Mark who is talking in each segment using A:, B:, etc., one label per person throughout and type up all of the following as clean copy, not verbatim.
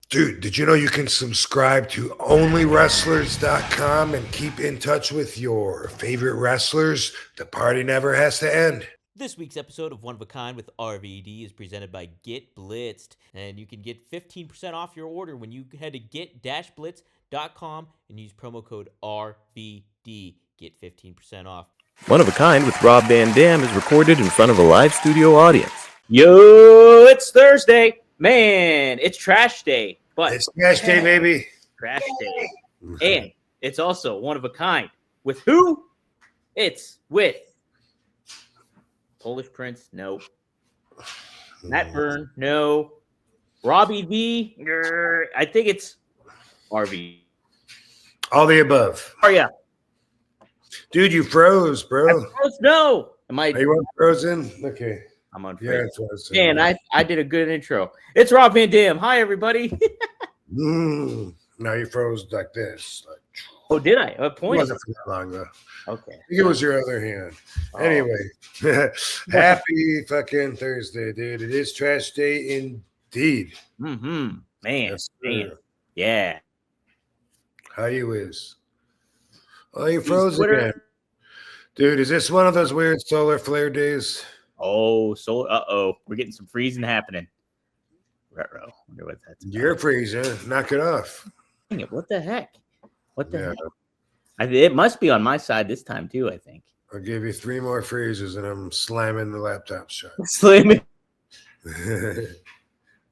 A: Dude, did you know you can subscribe to onlywrestlers.com and keep in touch with your favorite wrestlers? The party never has to end.
B: This week's episode of One of a Kind with RVD is presented by Get Blitzed, and you can get 15% off your order when you head to get-blitz.com and use promo code RVD. Get 15% off.
C: One of a Kind with Rob Van Dam is recorded in front of a live studio audience.
D: Yo, it's Thursday. Man, it's trash day. But
A: It's Trash Day, baby.
D: trash day. And it's also one of a kind. With who? It's with Polish Prince, no. Matt Byrne, no. Robbie V, I think it's RV.
A: All the above.
D: Oh, yeah.
A: Dude, you froze, bro.
D: No. Am I?
A: Are you frozen? Okay.
D: I'm on.
A: Yeah,
D: Yeah,
A: frozen.
D: man, I did a good intro. It's Rob Van Dam. Hi, everybody.
A: Now you froze like this. Like,
D: Oh, did I? A
A: it
D: point.
A: wasn't for that long, though.
D: Okay.
A: I think it was your other hand.
D: Oh.
A: Anyway, happy fucking Thursday, dude. It is Trash Day indeed.
D: Man.
A: Yes,
D: Man.
A: sir.
D: Yeah.
A: How you is? Oh, you froze
D: Twitter.
A: again. Dude, is this one of those weird solar flare days?
D: Oh, so we're getting some freezing happening. Retro. Wonder what that's about.
A: You're freezing. Knock it off.
D: Dang it, what the heck? What the
A: Yeah.
D: heck? It must be on my side this time too, I think.
A: I'll give you 3 more freezes and I'm slamming the laptop shut.
D: Slim.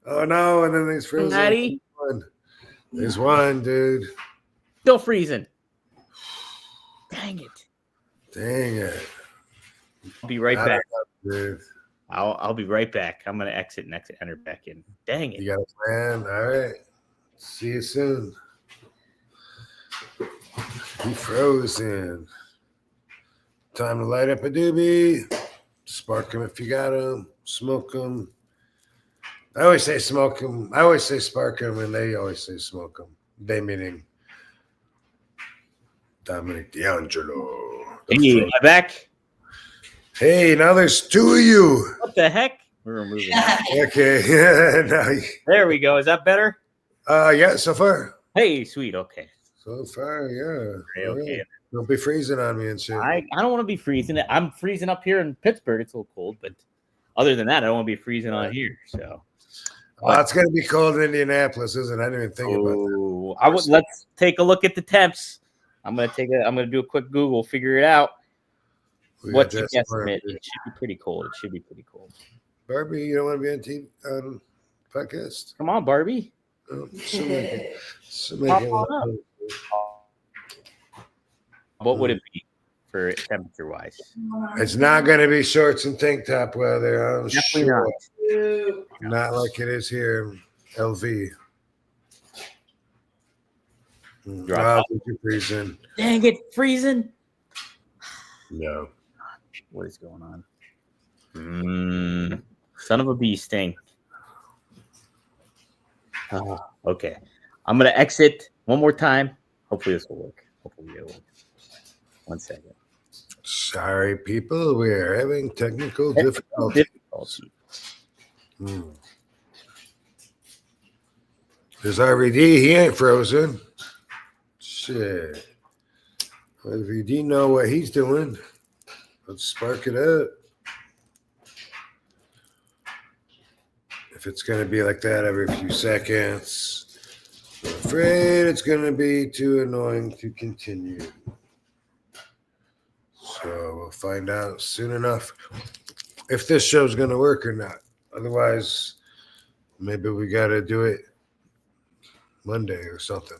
A: Oh, no. And then there's frozen.
D: Maddie.
A: There's one, dude.
D: Still freezing. Dang it.
A: Dang it.
D: I'll be right
A: Not
D: back.
A: enough, dude.
D: I'll be right back. I'm gonna exit and enter back in. Dang it.
A: You got a plan? All right. See you soon. He frozen. Time to light up a doobie. Spark them if you got them. Smoke them. I always say smoke them. I always say spark them, and they always say smoke them. They meaning Dominic D'Angelo.
D: Hey, am I back?
A: Hey, now there's 2 of you.
D: What the heck? We're removing that.
A: Okay. Now
D: There we go. Is that better?
A: yeah, so far.
D: Hey, sweet. Okay.
A: So far, yeah.
D: Okay.
A: Yeah. Don't be freezing on me and shit.
D: I don't want to be freezing. I'm freezing up here in Pittsburgh. It's a little cold, but other than that, I don't want to be freezing on here. So,
A: Oh, it's gonna be cold in Indianapolis, isn't it? I didn't even think about that.
D: Let's take a look at the temps. I'm gonna do a quick Google, figure it out.
A: We
D: What's
A: got
D: your
A: Jess Barbie.
D: guesstimate? It should be pretty cold. It should be pretty cold.
A: Barbie, you don't want to be on TV podcast?
D: Come on, Barbie.
A: Oh, she'll make it.
D: What would it be for temperature wise?
A: It's not gonna be shorts and tank top weather. I'm
D: Definitely
A: sure. Not like it is here in LV.
D: Drop
A: You're freezing.
D: Dang it, freezing.
A: No.
D: What is going on? Son of a bee sting. Okay. I'm going to exit one more time. Hopefully this will work. Hopefully it will work. 1 second.
A: Sorry, people. We are having technical difficulties. There's RVD. He ain't frozen. Shit. RVD know what he's doing. Let's spark it up. If it's going to be like that every few seconds, I'm afraid it's going to be too annoying to continue. So we'll find out soon enough if this show's going to work or not. Otherwise, maybe we got to do it Monday or something.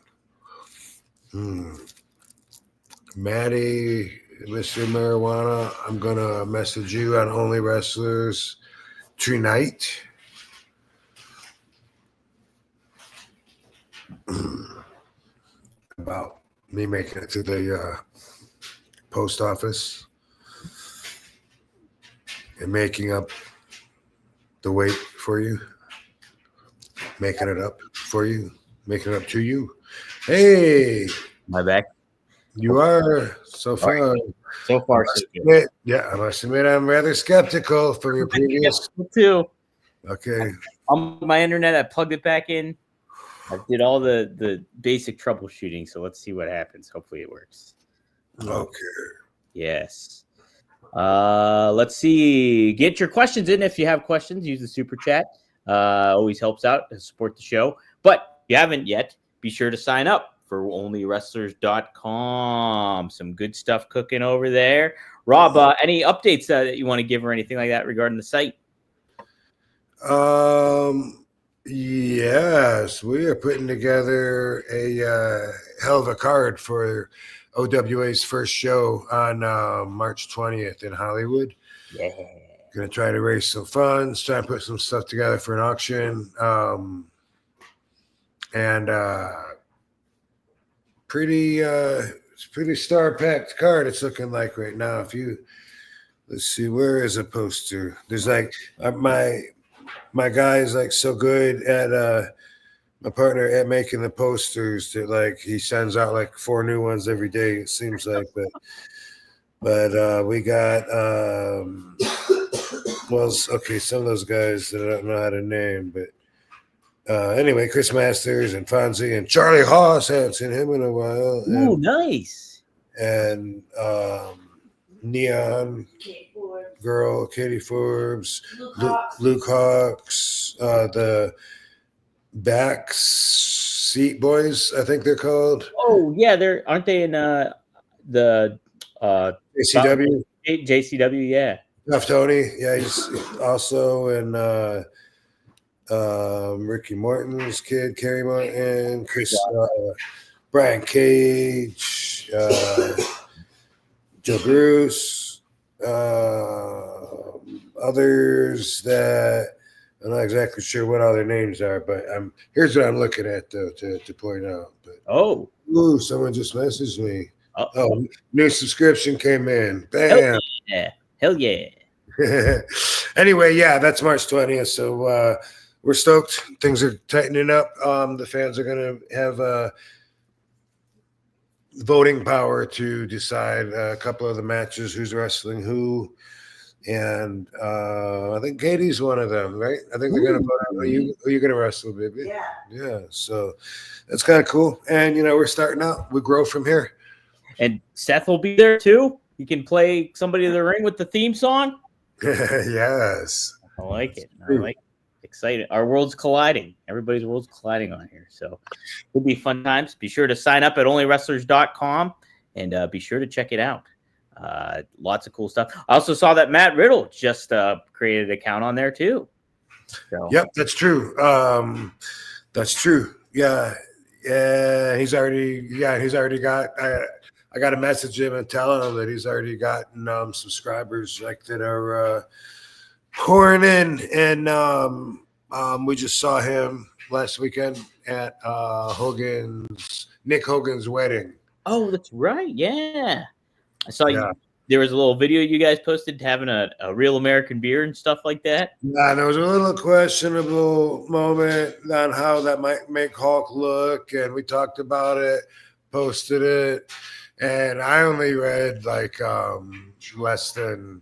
A: Maddie, Mr. Marijuana, I'm going to message you on Only Wrestlers tonight. About me making it to the post office and making up the wait for you, making it up for you, making it up to you. Hey,
D: Am I back?
A: you are so far.
D: So far, so good.
A: Yeah, I must admit I'm rather skeptical from your previous.
D: Too.
A: Okay.
D: On my internet, I plugged it back in. I did all the basic troubleshooting, so let's see what happens. Hopefully it works.
A: Okay.
D: Yes. Let's see. Get your questions in if you have questions. Use the super chat. Always helps out to support the show. But if you haven't yet, be sure to sign up for onlywrestlers.com. Some good stuff cooking over there. Rob, any updates that you want to give or anything like that regarding the site?
A: Yes, we are putting together a hell of a card for OWA's first show on March 20th in Hollywood.
D: Yeah.
A: Gonna try to raise some funds, try and put some stuff together for an auction. And it's pretty star-packed card it's looking like right now. Let's see, where is a poster? There's like my guy is like so good at my partner at making the posters that like he sends out like 4 new ones every day, it seems like. But we got some of those guys that I don't know how to name, but anyway, Chris Masters and Fonzie and Charlie Haas, haven't seen him in a while.
D: Ooh, nice.
A: And Neon Girl, Katie Forbes, Luke Hawks, the Back Seat Boys, I think they're called.
D: Oh yeah, aren't they in the
A: JCW?
D: JCW, yeah.
A: Tough Tony, yeah, he's also in Ricky Morton's kid, Kerry Martin, Chris, Brian Cage, Joe Bruce. Others that I'm not exactly sure what all their names are, but here's what I'm looking at though to point out. But ooh, someone just messaged me. Oh, new subscription came in. Bam.
D: Hell yeah.
A: Anyway, yeah, that's March 20th. So we're stoked. Things are tightening up. The fans are gonna have voting power to decide a couple of the matches, who's wrestling who, and I think Katie's one of them, right? I think they're gonna vote on who you gonna wrestle, baby. Yeah. So that's kind of cool, and we're starting out. We grow from here.
D: And Seth will be there too. You can play somebody in the ring with the theme song.
A: Yes,
D: I like it. Excited. Our worlds colliding. Everybody's worlds colliding on here. So it'll be fun times. Be sure to sign up at onlywrestlers.com and be sure to check it out. Lots of cool stuff. I also saw that Matt Riddle just created an account on there too. So.
A: Yep, that's true. That's true. Yeah. He's already got. I got to message him and tell him that he's already gotten subscribers like that are pouring in, and we just saw him last weekend at Nick Hogan's wedding.
D: Oh, that's right. Yeah, I saw you. There was a little video you guys posted having a real American beer and stuff like that.
A: Yeah, there was a little questionable moment on how that might make Hulk look, and we talked about it, posted it, and I only read like less than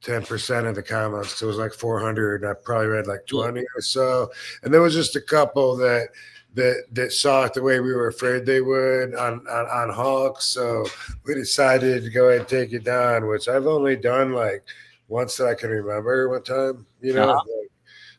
A: 10% of the comments. So it was like 400, and I probably read like 20 or so. And there was just a couple that saw it the way we were afraid they would on Hulk. So we decided to go ahead and take it down, which I've only done like once that I can remember one time,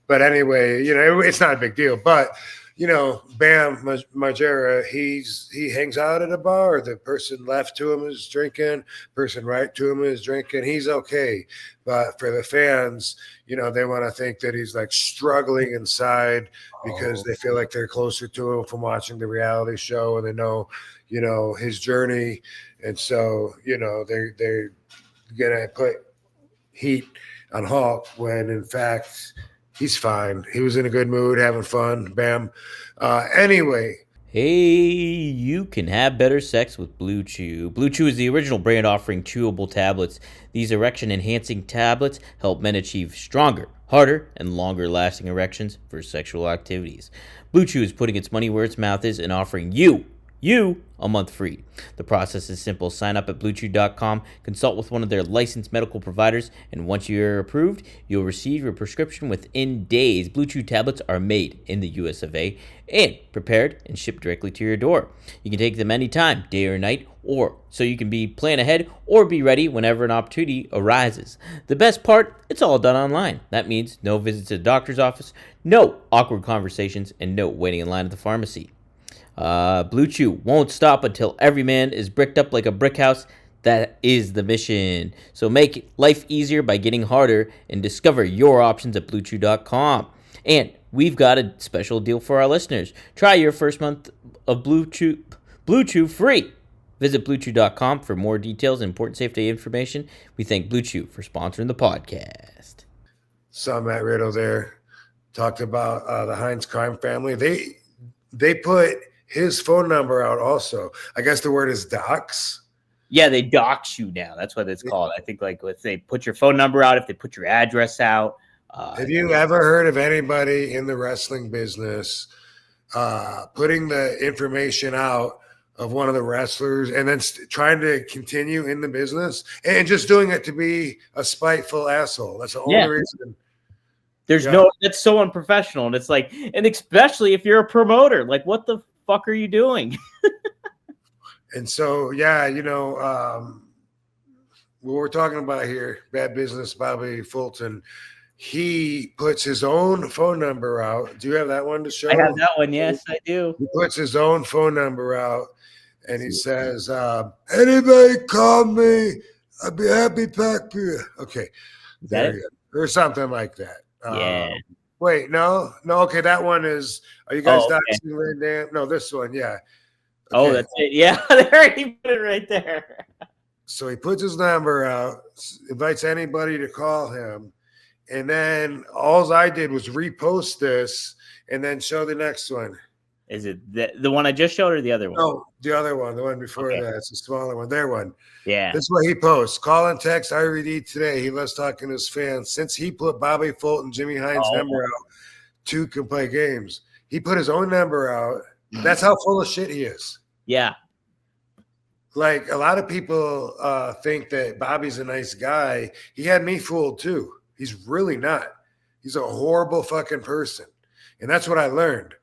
A: But anyway, it's not a big deal. But Bam Margera, he hangs out at a bar. The person left to him is drinking. Person right to him is drinking. He's okay. But for the fans, they want to think that he's like struggling inside because they feel like they're closer to him from watching the reality show, and they know, his journey. And so, they're gonna put heat on Hulk when in fact he's fine. He was in a good mood, having fun. Bam. Anyway.
B: Hey, you can have better sex with BlueChew. BlueChew is the original brand offering chewable tablets. These erection-enhancing tablets help men achieve stronger, harder, and longer-lasting erections for sexual activities. BlueChew is putting its money where its mouth is and offering you you a month free. The process is simple. Sign up at BlueChew.com, consult with one of their licensed medical providers, and once you're approved, you'll receive your prescription within days. BlueChew tablets are made in the US of A and prepared and shipped directly to your door. You can take them anytime, day or night, or so you can be plan ahead or be ready whenever an opportunity arises. The best part, it's all done online. That means no visits to the doctor's office, no awkward conversations, and no waiting in line at the pharmacy. BlueChew won't stop until every man is bricked up like a brick house. That is the mission. So make life easier by getting harder and discover your options at BlueChew.com. And we've got a special deal for our listeners. Try your first month of BlueChew free. Visit BlueChew.com for more details and important safety information. We thank BlueChew for sponsoring the podcast.
A: Saw Matt Riddle there. Talked about the Heinz crime family. They put his phone number out also. I guess the word is dox.
D: Yeah, they dox you now. That's what it's called. I think like if they put your phone number out, if they put your address out.
A: Have you ever heard of anybody in the wrestling business putting the information out of one of the wrestlers and then trying to continue in the business and just doing it to be a spiteful asshole? That's the only reason.
D: There's no, that's so unprofessional. And it's like, and especially if you're a promoter, like what the fuck are you doing?
A: And so, yeah, what we're talking about here, Bad Business Bobby Fulton, he puts his own phone number out. Do you have that one to show?
D: I have that one. Yes, I do.
A: He puts his own phone number out and he says, anybody call me, I'd be happy to talk to you. Okay. There you go. Or something like that.
D: Yeah.
A: Wait, no. Okay, that one is. Are you guys doxing Van Dam? No, this one, yeah. Okay.
D: Oh, that's it. Yeah, there he put it right there.
A: So he puts his number out, invites anybody to call him, and then all I did was repost this and then show the next one.
D: Is it the one I just showed or the other one?
A: No, the other one, the one before that. It's a smaller one. Their one.
D: Yeah.
A: This is what he posts. Call and text RVD today. He loves talking to his fans. Since he put Bobby Fulton, Jimmy Hines' number out, 2 can play games. He put his own number out. That's how full of shit he is.
D: Yeah.
A: Like a lot of people think that Bobby's a nice guy. He had me fooled too. He's really not. He's a horrible fucking person. And that's what I learned.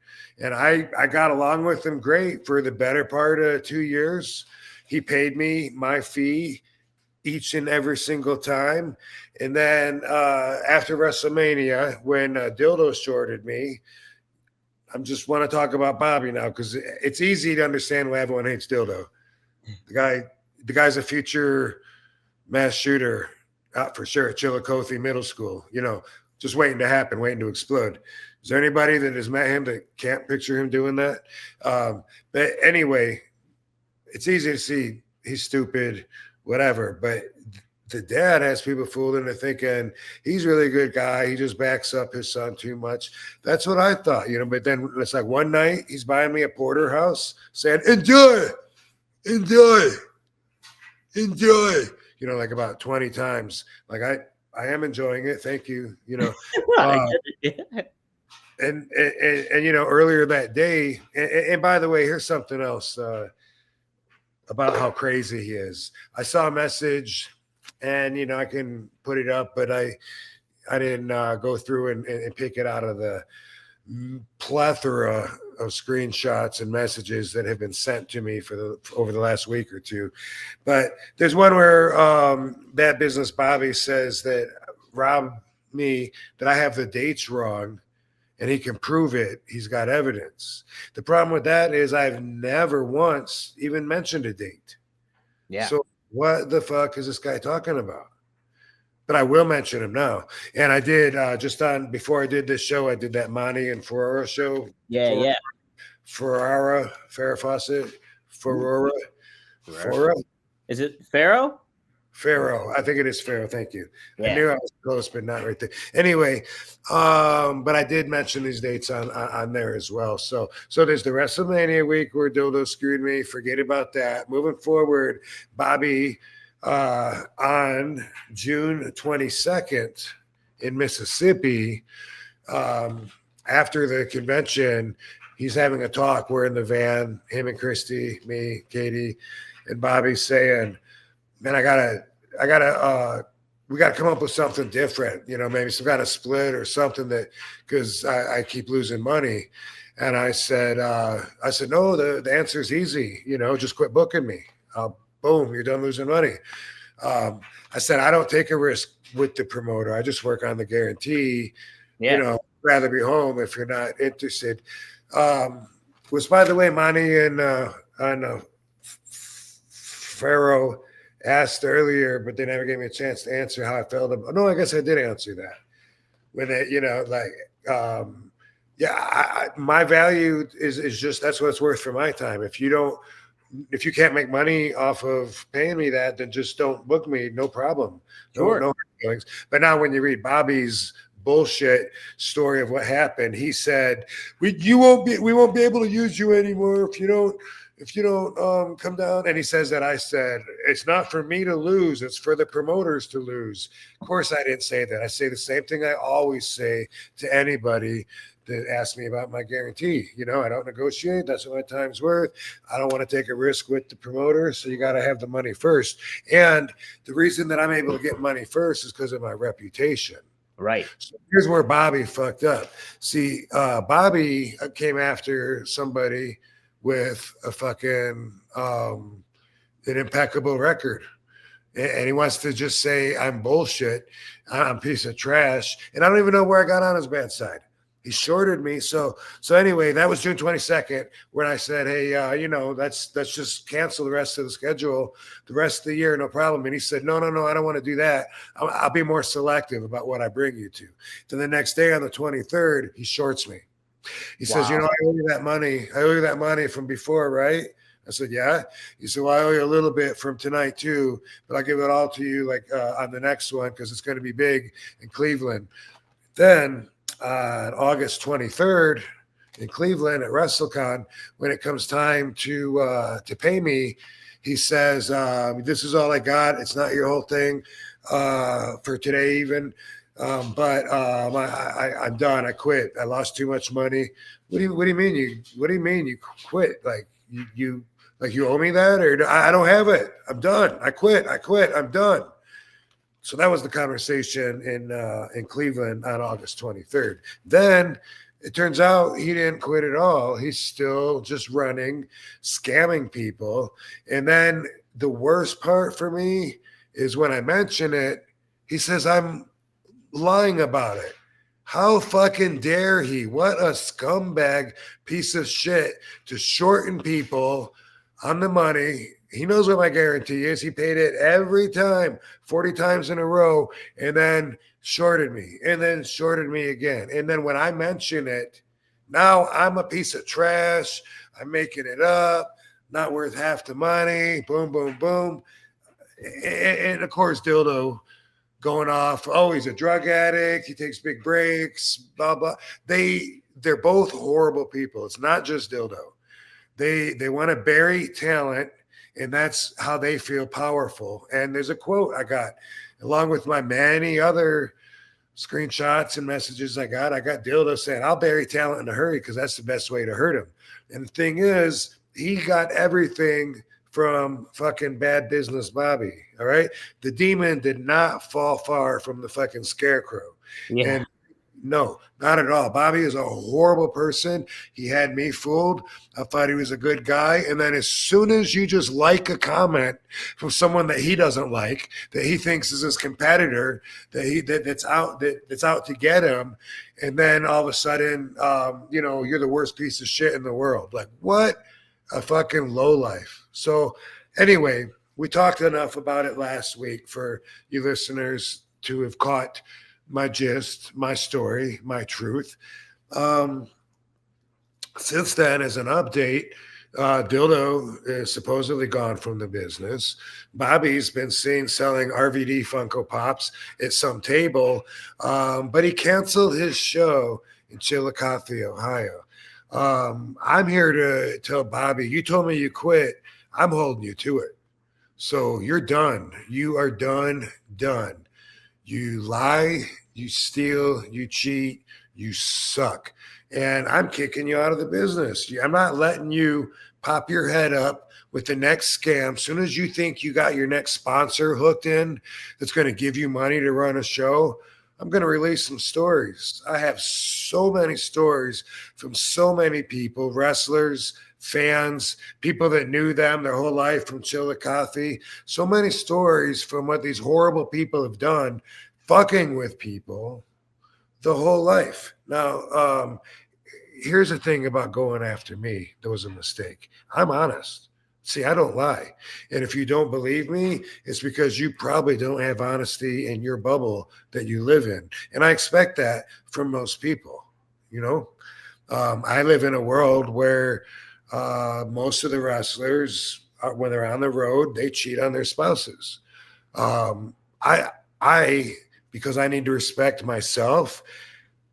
A: And I got along with him great for the better part of 2 years. He paid me my fee each and every single time. And then after WrestleMania, when Dildo shorted me, I just want to talk about Bobby now because it's easy to understand why everyone hates Dildo. The guy's a future mass shooter, for sure, at Chillicothe Middle School, just waiting to happen, waiting to explode. Is there anybody that has met him that can't picture him doing that? But anyway, it's easy to see he's stupid, whatever. But the dad has people fooled into thinking he's really a good guy. He just backs up his son too much. That's what I thought, But then it's like one night he's buying me a porterhouse saying, enjoy, like about 20 times. Like I am enjoying it. Thank you. And earlier that day, and by the way, here's something else about how crazy he is. I saw a message, and I can put it up, but I didn't go through and pick it out of the plethora of screenshots and messages that have been sent to me over the last week or two. But there's one where Bad Business Bobby says that Rob me that I have the dates wrong. And he can prove it. He's got evidence. The problem with that is I've never once even mentioned a date.
D: Yeah.
A: So what the fuck is this guy talking about? But I will mention him now. And I did before I did this show, I did that Monty and Ferrara show.
D: Yeah.
A: Farrah Fawcett. Ferrara.
D: Is it Pharaoh?
A: Pharaoh. I think it is Pharaoh. Thank you.
D: Yeah.
A: I knew I was close, but not right there. Anyway, but I did mention these dates on there as well. So there's the WrestleMania week where Dildo screwed me. Forget about that. Moving forward, Bobby on June 22nd in Mississippi, after the convention, he's having a talk. We're in the van, him and Christy, me, Katie, and Bobby's saying, man, we gotta come up with something different, maybe some kind of split or something because I keep losing money. And I said, no, the answer is easy, just quit booking me. Boom, you're done losing money. I said, I don't take a risk with the promoter. I just work on the guarantee. Rather be home if you're not interested. Was, by the way, Monty and Pharaoh asked earlier, but they never gave me a chance to answer how I felt. No, I guess I did answer that. When they, my value is just, that's what it's worth for my time. If you can't make money off of paying me that, then just don't book me. No problem.
D: Sure.
A: No feelings. But now when you read Bobby's bullshit story of what happened, he said, we won't be able to use you anymore if you don't come down. And he says that I said, it's not for me to lose, it's for the promoters to lose. Of course I didn't say that. I say the same thing I always say to anybody that asks me about my guarantee. I don't negotiate. That's what my time's worth. I don't want to take a risk with the promoter. So you got to have the money first. And the reason that I'm able to get money first is because of my reputation.
D: Right.
A: So here's where Bobby fucked up. See, Bobby came after somebody with a fucking an impeccable record. And he wants to just say, I'm bullshit. I'm a piece of trash. And I don't even know where I got on his bad side. He shorted me. So anyway, that was June 22nd when I said, hey, let's just cancel the rest of the schedule, the rest of the year, no problem. And he said, no, I don't want to do that. I'll be more selective about what I bring you to. Then the next day on the 23rd, he shorts me. He says, I owe you that money. I owe you that money from before, right? I said, yeah. He said, well, I owe you a little bit from tonight too, but I'll give it all to you on the next one because it's going to be big in Cleveland. Then on August 23rd in Cleveland at WrestleCon, when it comes time to pay me, he says, this is all I got. It's not your whole thing for today even. But I'm done. I quit. I lost too much money. What do you mean you quit? Like you owe me that, or I don't have it. I'm done. I quit. I'm done. So that was the conversation in Cleveland on August 23rd. Then it turns out he didn't quit at all. He's still just running, scamming people. And then the worst part for me is when I mention it, he says I'm lying about it. How fucking dare he? What a scumbag piece of shit to shorten people on the money. He knows what my guarantee is. He paid it every time, 40 times in a row, and then shorted me, and then shorted me again. And then when I mention it, now I'm a piece of trash. I'm making it up, not worth half the money. Boom, boom, boom. And of course, Dildo going off. Oh, he's a drug addict. He takes big breaks, blah, blah. They're both horrible people. It's not just Dildo. They want to bury talent, and that's how they feel powerful. And there's a quote I got, along with my many other screenshots and messages I got Dildo saying, I'll bury talent in a hurry because that's the best way to hurt him. And the thing is, he got everything from fucking Bad Business Bobby, all right? The demon did not fall far from the fucking scarecrow.
D: Yeah.
A: And no, not at all. Bobby is a horrible person. He had me fooled. I thought he was a good guy. And then as soon as you just like a comment from someone that he doesn't like, that he thinks is his competitor, that's out to get him, and then all of a sudden, you're the worst piece of shit in the world. Like, what a fucking lowlife. So anyway, we talked enough about it last week for you listeners to have caught my gist, my story, my truth. Since then, as an update, Dildo is supposedly gone from the business. Bobby's been seen selling RVD Funko Pops at some table, but he canceled his show in Chillicothe, Ohio. I'm here to tell Bobby, you told me you quit. I'm holding you to it. So you're done. You are done. You lie, you steal, you cheat, you suck. and I'm kicking you out of the business. I'm not letting you pop your head up with the next scam. As soon as you think you got your next sponsor hooked in that's going to give you money to run a show, I'm going to release some stories. I have so many stories from so many people, wrestlers, fans, people that knew them their whole life from Chillicothe. So many stories from what these horrible people have done, fucking with people the whole life. Now, here's the thing about going after me. That was a mistake. I'm honest. See, I don't lie. And if you don't believe me, it's because you probably don't have honesty in your bubble that you live in. And I expect that from most people. You know, I live in a world where most of the wrestlers, when they're on the road, they cheat on their spouses. I, because I need to respect myself,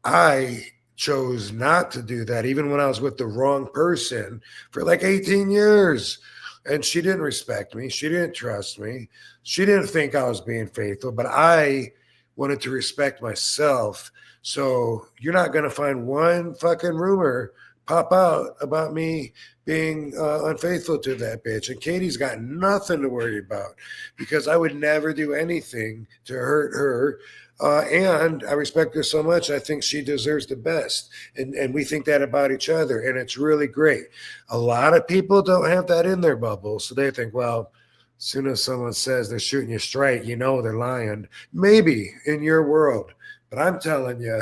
A: I chose not to do that, even when I was with the wrong person for like 18 years. And she didn't respect me. She didn't trust me. She didn't think I was being faithful, but I wanted to respect myself. So you're not going to find one fucking rumor pop out about me being unfaithful to that bitch. And Katie's got nothing to worry about because I would never do anything to hurt her. And I respect her so much. I think she deserves the best. And we think that about each other. And it's really great. A lot of people don't have that in their bubble. So they think, well, as soon as someone says they're shooting you straight, you know they're lying. Maybe in your world. But I'm telling you,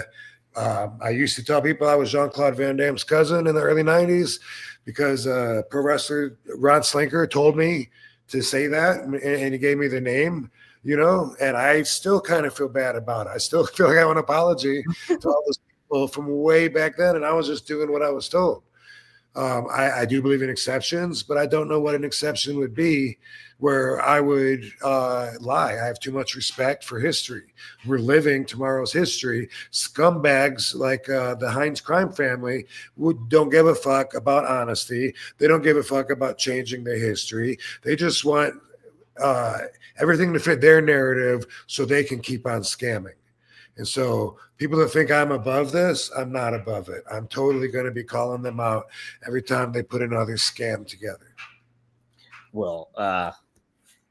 A: I used to tell people I was Jean-Claude Van Damme's cousin in the early 90s because pro wrestler Ron Slinker told me to say that. And he gave me the name. You know, and I still kind of feel bad about it. I still feel like I want an apology to all those people from way back then, and I was just doing what I was told. I do believe in exceptions, but I don't know what an exception would be where I would lie. I have too much respect for history. We're living tomorrow's history. Scumbags like the Heinz crime family don't give a fuck about honesty. They don't give a fuck about changing their history. They just want everything to fit their narrative so they can keep on scamming. And so people that think I'm above this, I'm not above it. I'm totally going to be calling them out every time they put another scam together.
D: Well,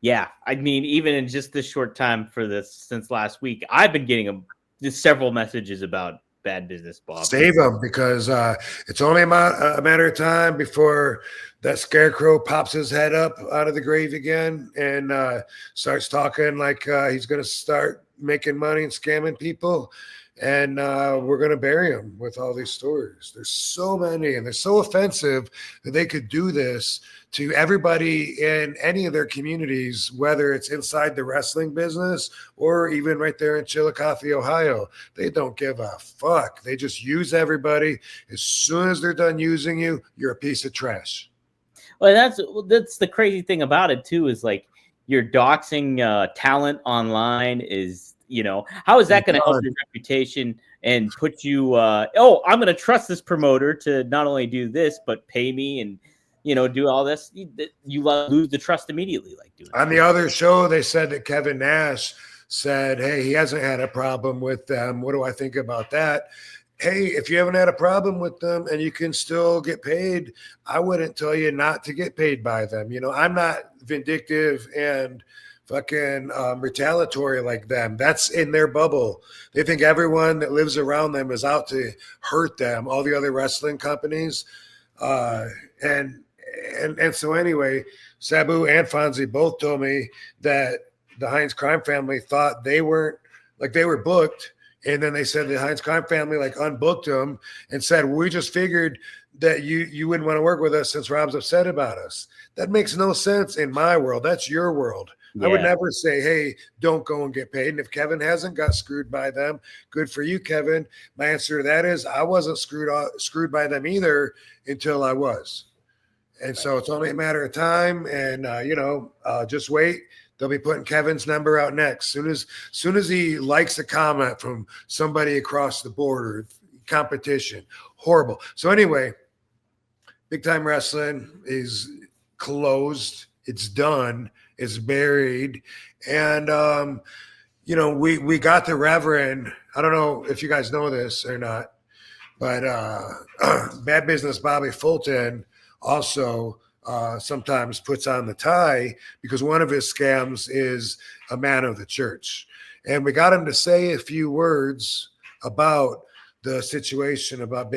D: yeah, I mean, even in just this short time for this since last week, I've been getting just several messages about bad business, Bob.
A: Save them because it's only a matter of time before that scarecrow pops his head up out of the grave again and starts talking like he's going to start making money and scamming people. And we're going to bury him with all these stories. There's so many, and they're so offensive that they could do this to everybody in any of their communities, whether it's inside the wrestling business or even right there in Chillicothe, Ohio. They don't give a fuck. They just use everybody. As soon as they're done using you, you're a piece of trash.
D: Well, that's the crazy thing about it too, is like you're doxing talent online is, you know, how is that going to help your reputation and put you, I'm going to trust this promoter to not only do this, but pay me and, you know, do all this. You lose the trust immediately. Like doing
A: on the other show, they said that Kevin Nash said, hey, he hasn't had a problem with them. What do I think about that? Hey, if you haven't had a problem with them and you can still get paid, I wouldn't tell you not to get paid by them. You know, I'm not vindictive and fucking retaliatory like them. That's in their bubble. They think everyone that lives around them is out to hurt them, all the other wrestling companies. And so anyway, Sabu and Fonzie both told me that the Heinz crime family thought they weren't, like they were booked. And then they said the Heinz crime family like unbooked them and said, we just figured that you wouldn't want to work with us since Rob's upset about us. That makes no sense in my world. That's your world. Yeah. I would never say, hey, don't go and get paid. And if Kevin hasn't got screwed by them, good for you, Kevin. My answer to that is I wasn't screwed by them either until I was. And so it's only a matter of time. And, just wait. They'll be putting Kevin's number out next. Soon as he likes a comment from somebody across the border, competition, horrible. So anyway, Big Time Wrestling is closed. It's done. It's buried. And, we got the Reverend. I don't know if you guys know this or not, But Bad Business Bobby Fulton also sometimes puts on the tie because one of his scams is a man of the church. And we got him to say a few words about the situation about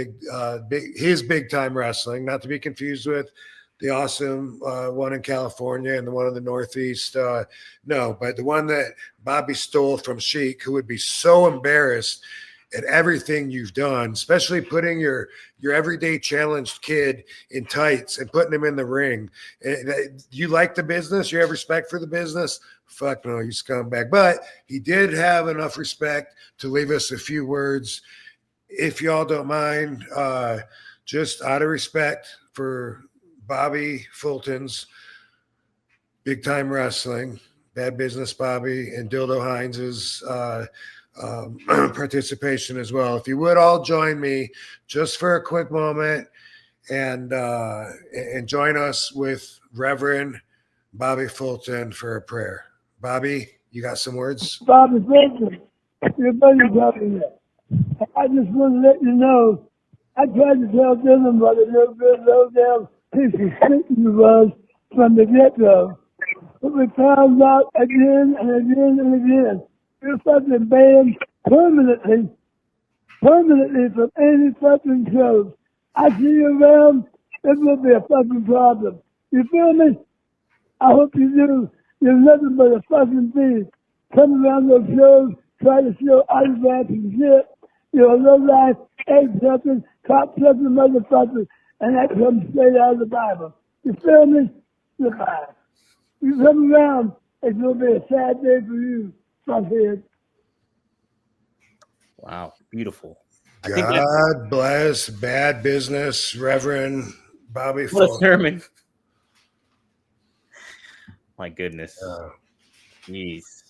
A: his big time wrestling, not to be confused with the awesome one in California and the one in the Northeast. No, but the one that Bobby stole from Sheik, who would be so embarrassed at everything you've done, especially putting your everyday challenged kid in tights and putting him in the ring. You like the business? You have respect for the business? Fuck no, you scumbag. But he did have enough respect to leave us a few words. If y'all don't mind, just out of respect for Bobby Fulton's big time wrestling, Bad Business Bobby, and Dildo Hines' participation as well. If you would all join me just for a quick moment and join us with Reverend Bobby Fulton for a prayer. Bobby, you got some words?
E: Bobby Fulton, your buddy Bobby. I just want to let you know, I tried to tell them what a little bit low down piece of shit you was from the get-go. But we found out again and again and again. You're fucking banned permanently from any fucking shows. I see you around, it will be a fucking problem. You feel me? I hope you do. You're nothing but a fucking thief. Come around those shows, try to show autographs and shit. You're a low-life, egg-sucking, cop-sucking motherfucker, and that comes straight out of the Bible. You feel me? Goodbye. You come around, it's going to be a sad day for you, fuckhead.
D: Wow, beautiful.
A: God bless Bad Business, Reverend Bobby
D: What a
A: Fulton.
D: sermon. My goodness. Jeez.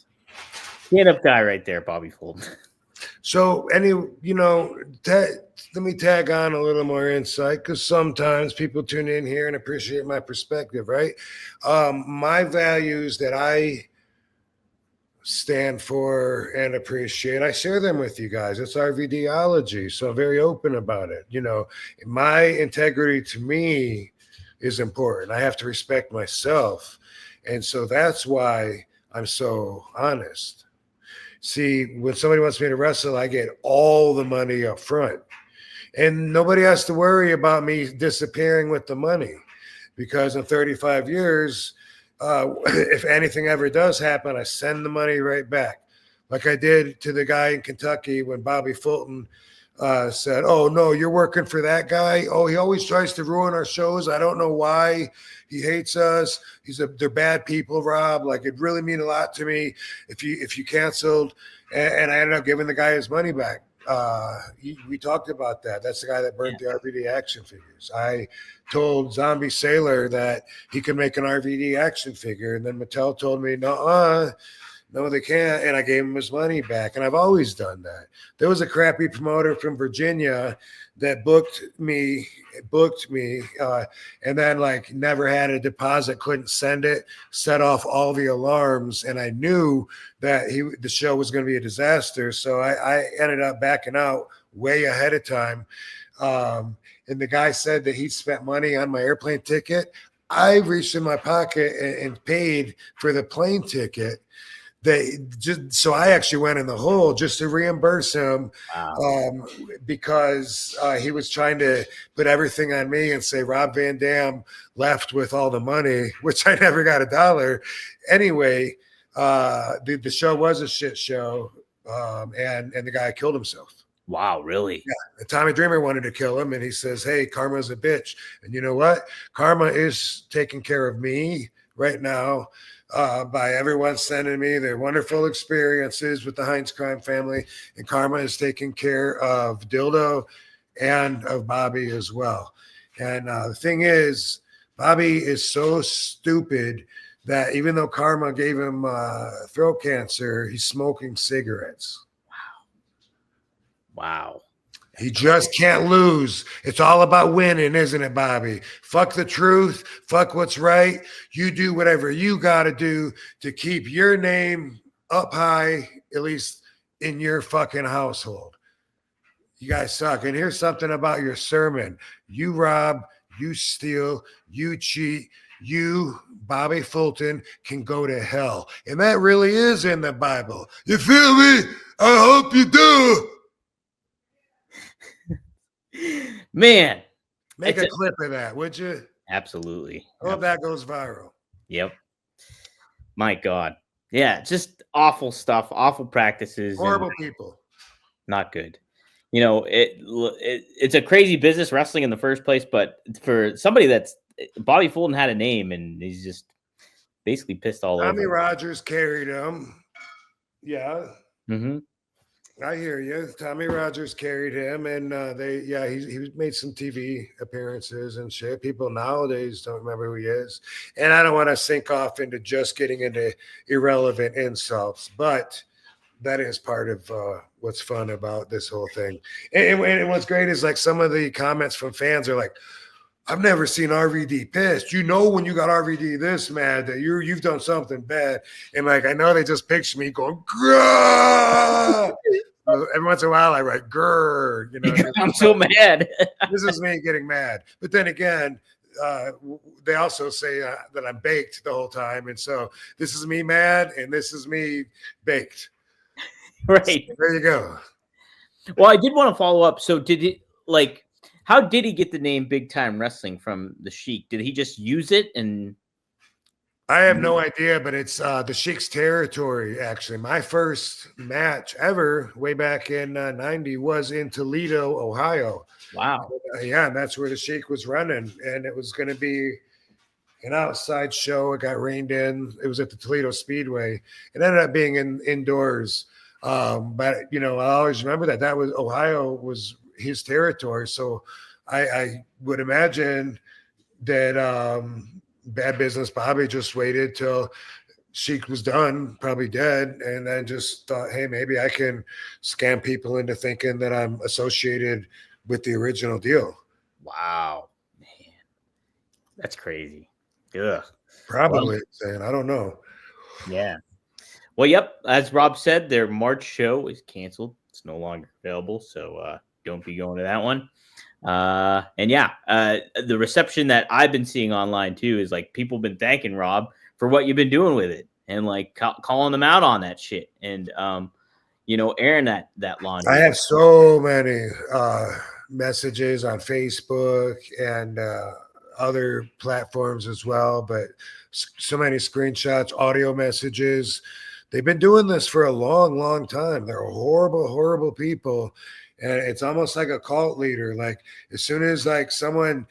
D: Stand-up guy right there, Bobby Fulton.
A: So, let me tag on a little more insight because sometimes people tune in here and appreciate my perspective, right? My values that I stand for and appreciate, I share them with you guys. It's RVDology, so I'm very open about it. My integrity to me is important. I have to respect myself. And so that's why I'm so honest. See, when somebody wants me to wrestle, I get all the money up front. And nobody has to worry about me disappearing with the money because in 35 years, if anything ever does happen, I send the money right back. Like I did to the guy in Kentucky when Bobby Fulton said, "Oh, no, you're working for that guy? Oh, he always tries to ruin our shows. I don't know why. He hates us. They're bad people, Rob. Like, it'd really mean a lot to me if you canceled." And I ended up giving the guy his money back. We talked about that. That's the guy that burnt the RVD action figures. I told Zombie Sailor that he could make an RVD action figure, and then Mattel told me, no, they can't. And I gave him his money back. And I've always done that. There was a crappy promoter from Virginia that booked me, and then never had a deposit, couldn't send it, set off all the alarms. And I knew that the show was going to be a disaster. So I ended up backing out way ahead of time. And the guy said that he spent money on my airplane ticket. I reached in my pocket and paid for the plane ticket. So I actually went in the hole just to reimburse him.
D: Wow.
A: Because he was trying to put everything on me and say Rob Van Dam left with all the money, which I never got $1. Anyway, the show was a shit show, and the guy killed himself.
D: Wow, really?
A: Yeah. And Tommy Dreamer wanted to kill him, and he says, "Hey, karma's a bitch." And you know what? Karma is taking care of me right now. By everyone sending me their wonderful experiences with the Heinz crime family, and Karma is taking care of Dildo and of Bobby as well. And the thing is, Bobby is so stupid that even though Karma gave him throat cancer, he's smoking cigarettes.
D: Wow.
A: He just can't lose. It's all about winning, isn't it, Bobby? Fuck the truth. Fuck what's right. You do whatever you got to do to keep your name up high, at least in your fucking household. You guys suck. And here's something about your sermon. You rob, you steal, you cheat, you, Bobby Fulton, can go to hell. And that really is in the Bible. You feel me? I hope you do.
D: Man.
A: Make a clip of that, would you?
D: Absolutely.
A: I hope that goes viral.
D: Yep. My God. Yeah, just awful stuff, awful practices.
A: Horrible people.
D: Not good. You know, it's a crazy business, wrestling in the first place, but for somebody that's Bobby Fulton had a name and he's just basically pissed all over.
A: Tommy Rogers carried him. Yeah.
D: Mm-hmm.
A: I hear you. Tommy Rogers carried him, and he made some TV appearances and shit. People nowadays don't remember who he is, and I don't want to sink off into just getting into irrelevant insults, but that is part of what's fun about this whole thing. And what's great is like some of the comments from fans are like, I've never seen RVD pissed. You know, when you got RVD this mad that you've done something bad. And like, I know they just picture me going, grrr. Every once in a while I write grrr, you know.
D: I'm so mad.
A: This is me getting mad. But then again, they also say that I'm baked the whole time. And so this is me mad and this is me baked.
D: Right.
A: So there you go.
D: Well, I did want to follow up. So how did he get the name Big Time Wrestling from the Sheik? Did he just use it? And
A: I have no idea, but it's the Sheik's territory, actually. My first match ever way back in 90 was in Toledo, Ohio.
D: Wow.
A: Yeah, and that's where the Sheik was running. And it was going to be an outside show. It got rained in. It was at the Toledo Speedway. It ended up being indoors. But, you know, I always remember that was Ohio was his territory. So I would imagine that Bad Business Bobby just waited till Sheik was done, probably dead, and then just thought, hey, maybe I can scam people into thinking that I'm associated with the original deal.
D: Wow, man, that's crazy. Ugh.
A: Probably saying, I don't know.
D: Yeah. Well, yep. As Rob said, their March show is canceled. It's no longer available, so don't be going to that one. And yeah, the reception that I've been seeing online too is like people have been thanking Rob for what you've been doing with it and like calling them out on that shit and you know, airing that laundry.
A: I have so many messages on Facebook and other platforms as well, but so many screenshots, audio messages. They've been doing this for a long, long time. They're horrible, horrible people. And it's almost like a cult leader. Like as soon as like someone,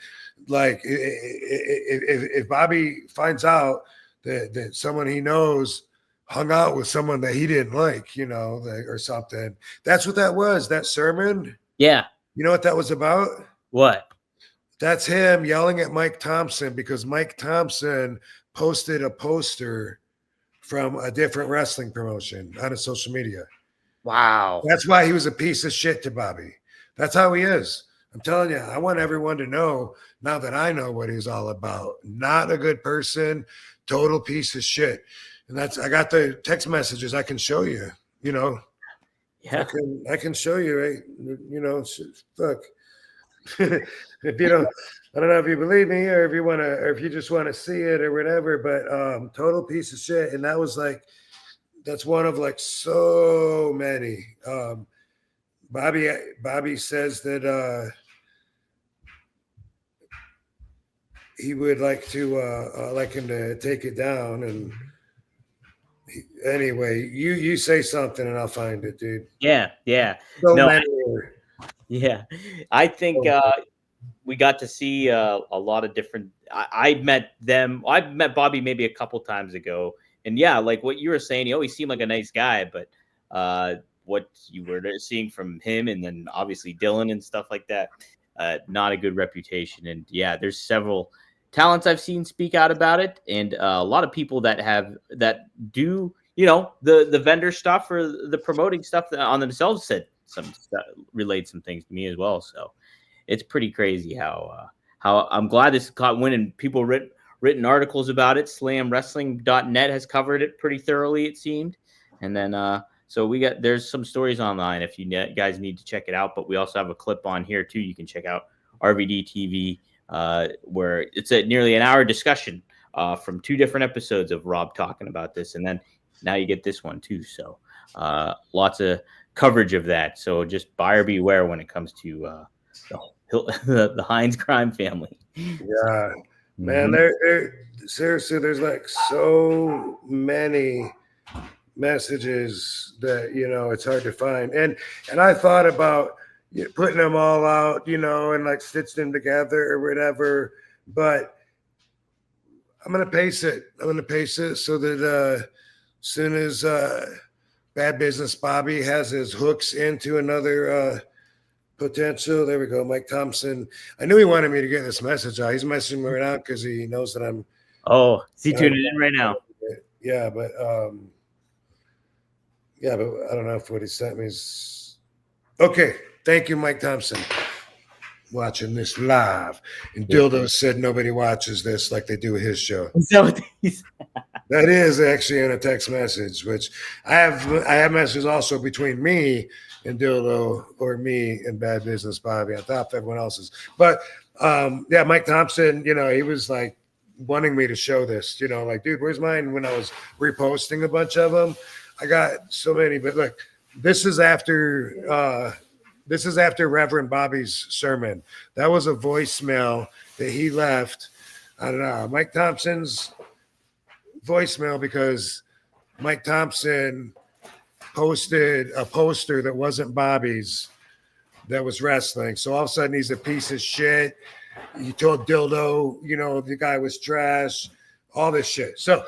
A: like if Bobby finds out that someone he knows hung out with someone that he didn't like, you know, or something, that's what that was. That sermon.
D: Yeah.
A: You know what that was about?
D: What?
A: That's him yelling at Mike Thompson because Mike Thompson posted a poster from a different wrestling promotion on his social media.
D: Wow.
A: That's why he was a piece of shit to Bobby. That's how he is. I'm telling you, I want everyone to know now that I know what he's all about. Not a good person, total piece of shit. And I got the text messages I can show you, you know.
D: Yeah.
A: I can show you, right? You know, look. If you don't, I don't know if you believe me or if you want to, or if you just want to see it or whatever, but total piece of shit. And that was like, that's one of like so many. Bobby says that he would like him to take it down. And anyway, you say something and I'll find it, dude.
D: Yeah.
A: So
D: no,
A: many.
D: yeah. I think we got to see a lot of different. I've met Bobby maybe a couple times ago. And yeah, like what you were saying, he always seemed like a nice guy, but what you were seeing from him and then obviously Dylan and stuff like that, not a good reputation. And yeah, there's several talents I've seen speak out about it. And a lot of people that do, you know, the vendor stuff or the promoting stuff on themselves said relayed some things to me as well. So it's pretty crazy how I'm glad this caught wind and people written articles about it. SlamWrestling.net has covered it pretty thoroughly, it seemed. And then So there's some stories online if you guys need to check it out. But we also have a clip on here too. You can check out RVD TV, where it's a nearly an hour discussion from 2 different episodes of Rob talking about this, and then now you get this one too. So lots of coverage of that. So just buyer beware when it comes to the Hines crime family.
A: Yeah, man, there seriously, there's like so many messages that it's hard to find, and I thought about putting them all out, and like stitch them together or whatever, but I'm gonna pace it so that soon as Bad Business Bobby has his hooks into another potential. There we go. Mike Thompson. I knew he wanted me to get this message out. He's messaging me right now because he knows that I'm.
D: Oh, is he tuning in right now?
A: Yeah, but I don't know if what he sent me is okay. Thank you, Mike Thompson. Watching this live, and Dildo said nobody watches this like they do his show.
D: Is that what he's...
A: That is actually in a text message, which I have messages also between me and Dildo, or me and Bad Business Bobby on top of everyone else's. But yeah, Mike Thompson, he was like wanting me to show this, like, dude, where's mine? When I was reposting a bunch of them, I got so many. But look, this is after Reverend Bobby's sermon. That was a voicemail that he left. I don't know, Mike Thompson's voicemail, because Mike Thompson posted a poster that wasn't Bobby's, that was wrestling. So all of a sudden he's a piece of shit. He told Dildo, the guy was trash, all this shit. So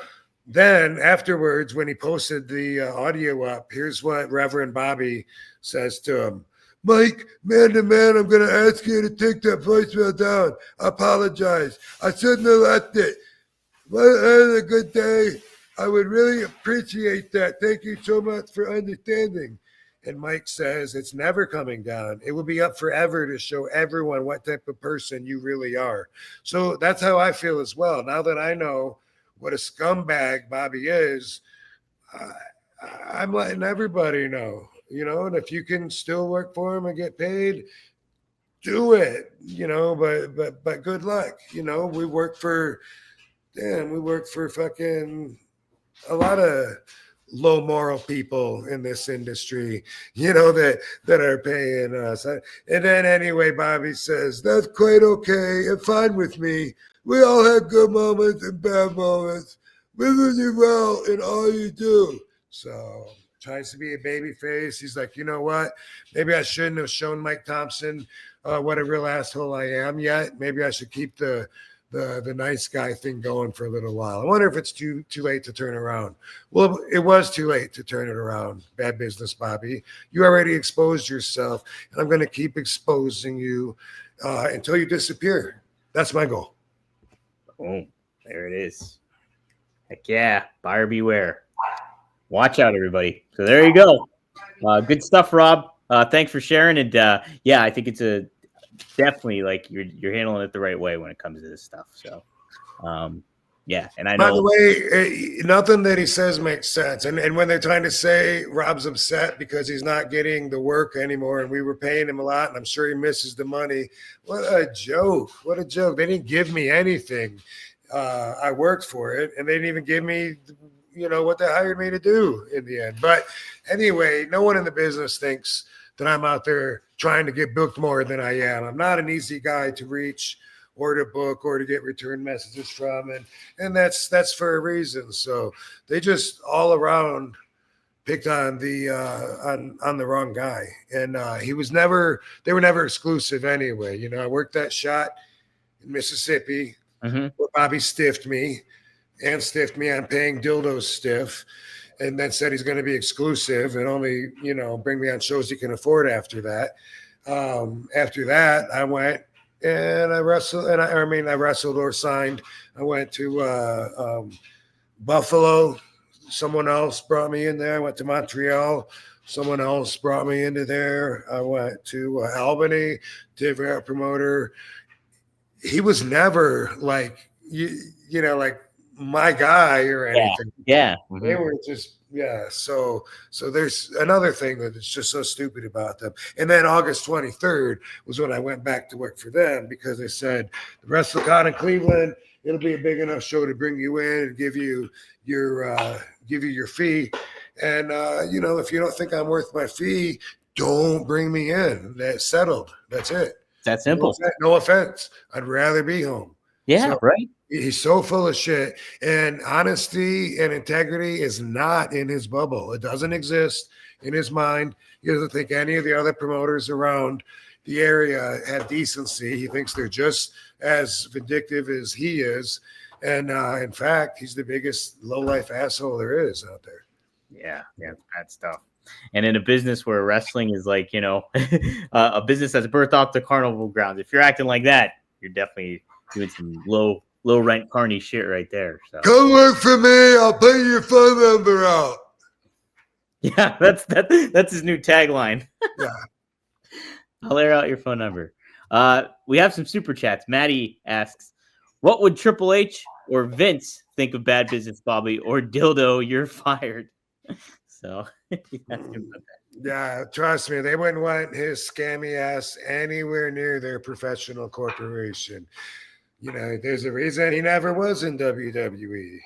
A: then afterwards, when he posted the audio up, here's what Reverend Bobby says to him. Mike, man to man, I'm going to ask you to take that voicemail down. I apologize. I shouldn't have left it. Well, had a good day. I would really appreciate that. Thank you so much for understanding. And Mike says it's never coming down. It will be up forever to show everyone what type of person you really are. So that's how I feel as well. Now that I know what a scumbag Bobby is, I'm letting everybody know, and if you can still work for him and get paid, do it, but good luck. We work for fucking a lot of low moral people in this industry, that are paying us. And then anyway, Bobby says, that's quite okay and fine with me. We all have good moments and bad moments. We will do well in all you do. So tries to be a baby face. He's like, you know what? Maybe I shouldn't have shown Mike Thompson what a real asshole I am yet. Maybe I should keep the nice guy thing going for a little while. I wonder if it's too late to turn around. Well, it was too late to turn it around. Bad Business Bobby. You already exposed yourself, and I'm going to keep exposing you until you disappear. That's my goal.
D: Boom. There it is. Heck yeah. Buyer beware. Watch out, everybody. So there you go. Good stuff, Rob. Thanks for sharing. And yeah, I think it's definitely like you're handling it the right way when it comes to this stuff. So yeah. And I know,
A: by the way, nothing that he says makes sense. And when they're trying to say Rob's upset because he's not getting the work anymore and we were paying him a lot and I'm sure he misses the money. What a joke. What a joke. They didn't give me anything. I worked for it, and they didn't even give me what they hired me to do in the end. But anyway, no one in the business thinks that I'm out there trying to get booked more than I am. I'm not an easy guy to reach or to book or to get return messages from. And that's for a reason. So they just all around picked on the on the wrong guy. And they were never exclusive anyway. I worked that shot in Mississippi where Bobby stiffed me on paying Dildo's stiff, and then said he's going to be exclusive and only, bring me on shows he can afford after that. After that, I went and I wrestled, and I wrestled or signed. I went to Buffalo. Someone else brought me in there. I went to Montreal. Someone else brought me into there. I went to Albany, promoter. He was never like, like my guy or anything.
D: Yeah.
A: They were just So there's another thing that is just so stupid about them. And then August 23rd was when I went back to work for them because they said the WrestleCon in Cleveland, it'll be a big enough show to bring you in and give you your fee. And if you don't think I'm worth my fee, don't bring me in. That's settled. That's it.
D: That's simple.
A: No offense. I'd rather be home.
D: Yeah, right.
A: He's so full of shit, and honesty and integrity is not in his bubble. It doesn't exist in his mind. He doesn't think any of the other promoters around the area have decency. He thinks they're just as vindictive as he is. And in fact, he's the biggest low-life asshole there is out there.
D: Yeah, bad stuff. And in a business where wrestling is like, a business that's birthed off the carnival grounds, if you're acting like that, you're definitely doing some low rent carny shit right there. So
A: come work for me. I'll pay your phone number out.
D: Yeah, that's his new tagline.
A: Yeah.
D: I'll air out your phone number. We have some super chats. Maddie asks, what would Triple H or Vince think of Bad Business Bobby or Dildo? You're fired. So
A: yeah, trust me, they wouldn't want his scammy ass anywhere near their professional corporation. There's a reason he never was in WWE.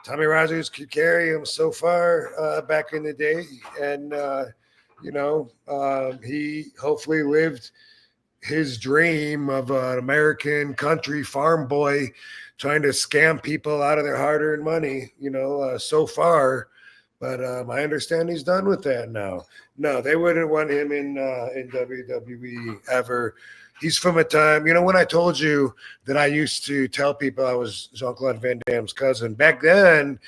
A: Tommy Rogers could carry him so far back in the day. And, he hopefully lived his dream of an American country farm boy trying to scam people out of their hard-earned money, so far. But I understand he's done with that now. No, they wouldn't want him in WWE ever. He's from a time, when I told you that I used to tell people I was Jean-Claude Van Damme's cousin. Back then,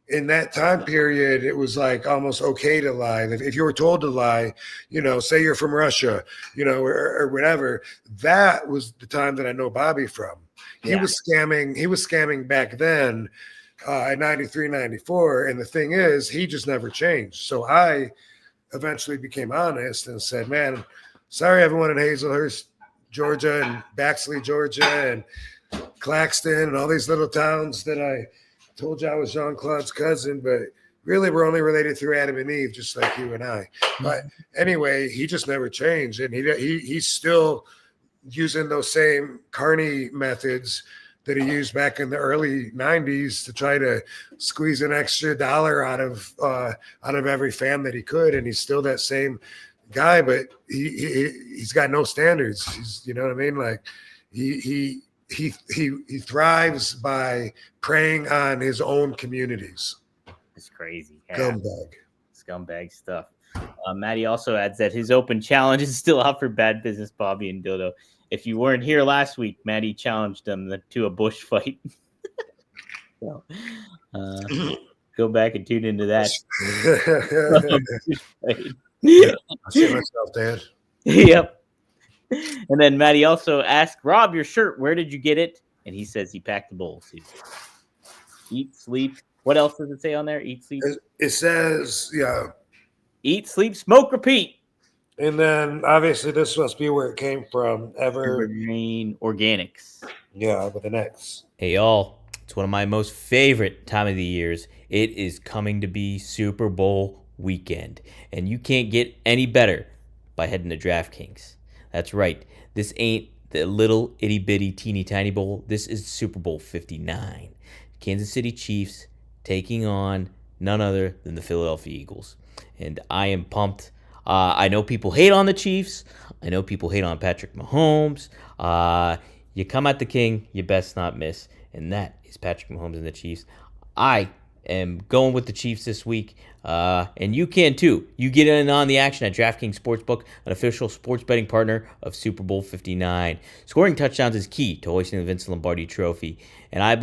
A: in that time period, it was like almost okay to lie. If you were told to lie, say you're from Russia, or whatever, that was the time that I know Bobby from. He was scamming back then at 93, 94. And the thing is, he just never changed. So I eventually became honest and said, man, sorry, everyone in Hazelhurst, Georgia, and Baxley, Georgia, and Claxton, and all these little towns that I told you I was Jean-Claude's cousin, but really we're only related through Adam and Eve, just like you and I. But anyway, he just never changed, and he's still using those same carny methods that he used back in the early 90s to try to squeeze an extra dollar out of every fan that he could, and he's still that same guy, but he's got no standards. He's, you know what I mean? Like he thrives by preying on his own communities.
D: It's crazy. Scumbag stuff. Maddie also adds that his open challenge is still out for Bad Business Bobby and Dildo. If you weren't here last week, Maddie challenged them to a bush fight. So, go back and tune into that.
A: I see myself, Dad.
D: Yep. And then Maddie also asked, Rob, your shirt, where did you get it? And he says he packed the bowl. Eat, sleep. What else does it say on there? Eat, sleep.
A: It says,
D: eat, sleep, smoke, repeat.
A: And then obviously this must be where it came from.
D: Evergreen Organics.
A: Yeah, with an X.
B: Hey, y'all. It's one of my most favorite time of the years. It is coming to be Super Bowl weekend, and you can't get any better by heading to DraftKings. That's right. This ain't the little itty bitty teeny tiny bowl. This is Super Bowl 59. Kansas City Chiefs taking on none other than the Philadelphia Eagles. And I am pumped. I know people hate on the Chiefs. I know people hate on Patrick Mahomes. You come at the king, you best not miss. And that is Patrick Mahomes and the Chiefs. I am going with the Chiefs this week. And you can too. You get in on the action at DraftKings Sportsbook, an official sports betting partner of Super Bowl 59. Scoring touchdowns is key to hoisting the Vince Lombardi Trophy. And I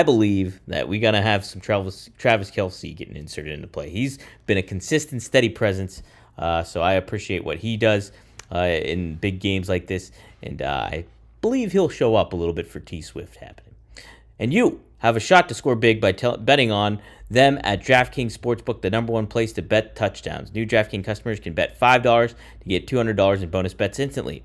B: believe that we're going to have some Travis Kelce getting inserted into play. He's been a consistent, steady presence. So I appreciate what he does in big games like this. And I believe he'll show up a little bit for T-Swift happening. And you have a shot to score big by betting on them at DraftKings Sportsbook, the number one place to bet touchdowns. New DraftKings customers can bet $5 to get $200 in bonus bets instantly.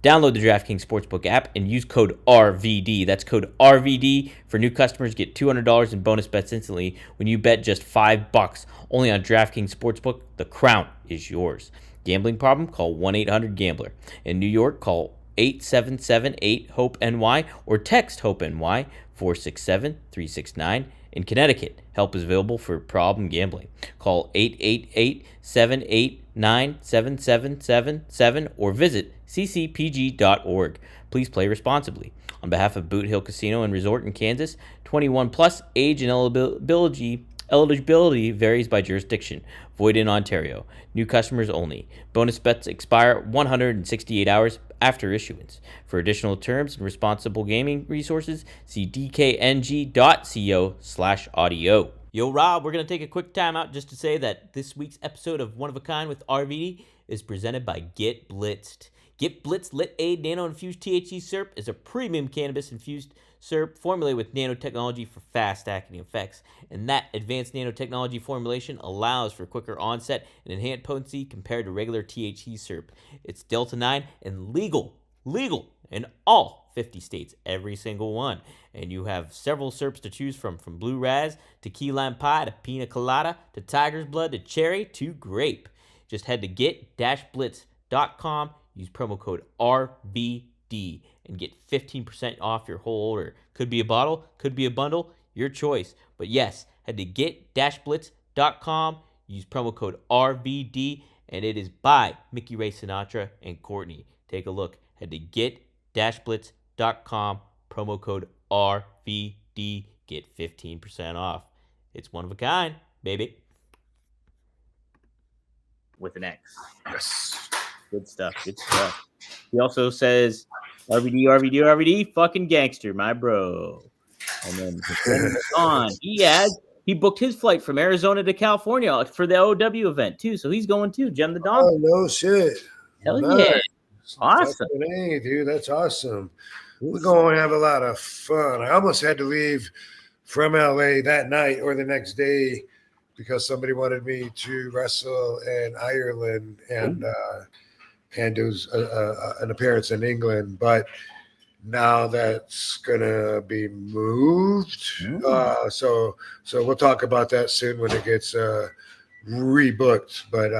B: Download the DraftKings Sportsbook app and use code RVD. That's code RVD for new customers. Get $200 in bonus bets instantly when you bet just $5 only on DraftKings Sportsbook. The crown is yours. Gambling problem? Call 1-800-GAMBLER. In New York, call 877-8-HOPE-NY or text HOPE-NY 467-369. In Connecticut, help is available for problem gambling. Call 888-789-7777 or visit ccpg.org. Please play responsibly. On behalf of Boot Hill Casino and Resort in Kansas, 21 plus, age and eligibility varies by jurisdiction. Void in Ontario. New customers only. Bonus bets expire 168 hours after issuance. For additional terms and responsible gaming resources, see dkng.co/audio. Yo, Rob, we're going to take a quick time out just to say that this week's episode of One of a Kind with RVD is presented by Get Blitzed. Get Blitzed Lit Aid Nano-Infused THC Syrup is a premium cannabis-infused syrup formulated with nanotechnology for fast-acting effects. And that advanced nanotechnology formulation allows for quicker onset and enhanced potency compared to regular THC syrup. It's Delta-9 and legal in all 50 states, every single one. And you have several syrups to choose from Blue Raz to Key Lime Pie to Pina Colada to Tiger's Blood to Cherry to Grape. Just head to get-blitz.com. Use promo code RVD and get 15% off your whole order. Could be a bottle, could be a bundle, your choice. But yes, head to get-blitz.com. Use promo code RVD, and it is by Mickey Ray Sinatra and Courtney. Take a look. Head to get-blitz.com. Promo code RVD. Get 15% off. It's one of a kind, baby.
D: With an X.
A: Yes.
D: Good stuff. Good stuff. He also says, RVD, fucking gangster, my bro. And then he booked his flight from Arizona to California for the OW event too. So he's going too. Gem the Dom.
A: Oh, no shit.
D: Hell
A: Nice.
D: yeah. Awesome.
A: Hey, dude, that's awesome. We're going to have a lot of fun. I almost had to leave from LA that night or the next day because somebody wanted me to wrestle in Ireland and do an appearance in England, but now that's gonna be moved. So we'll talk about that soon when it gets rebooked. But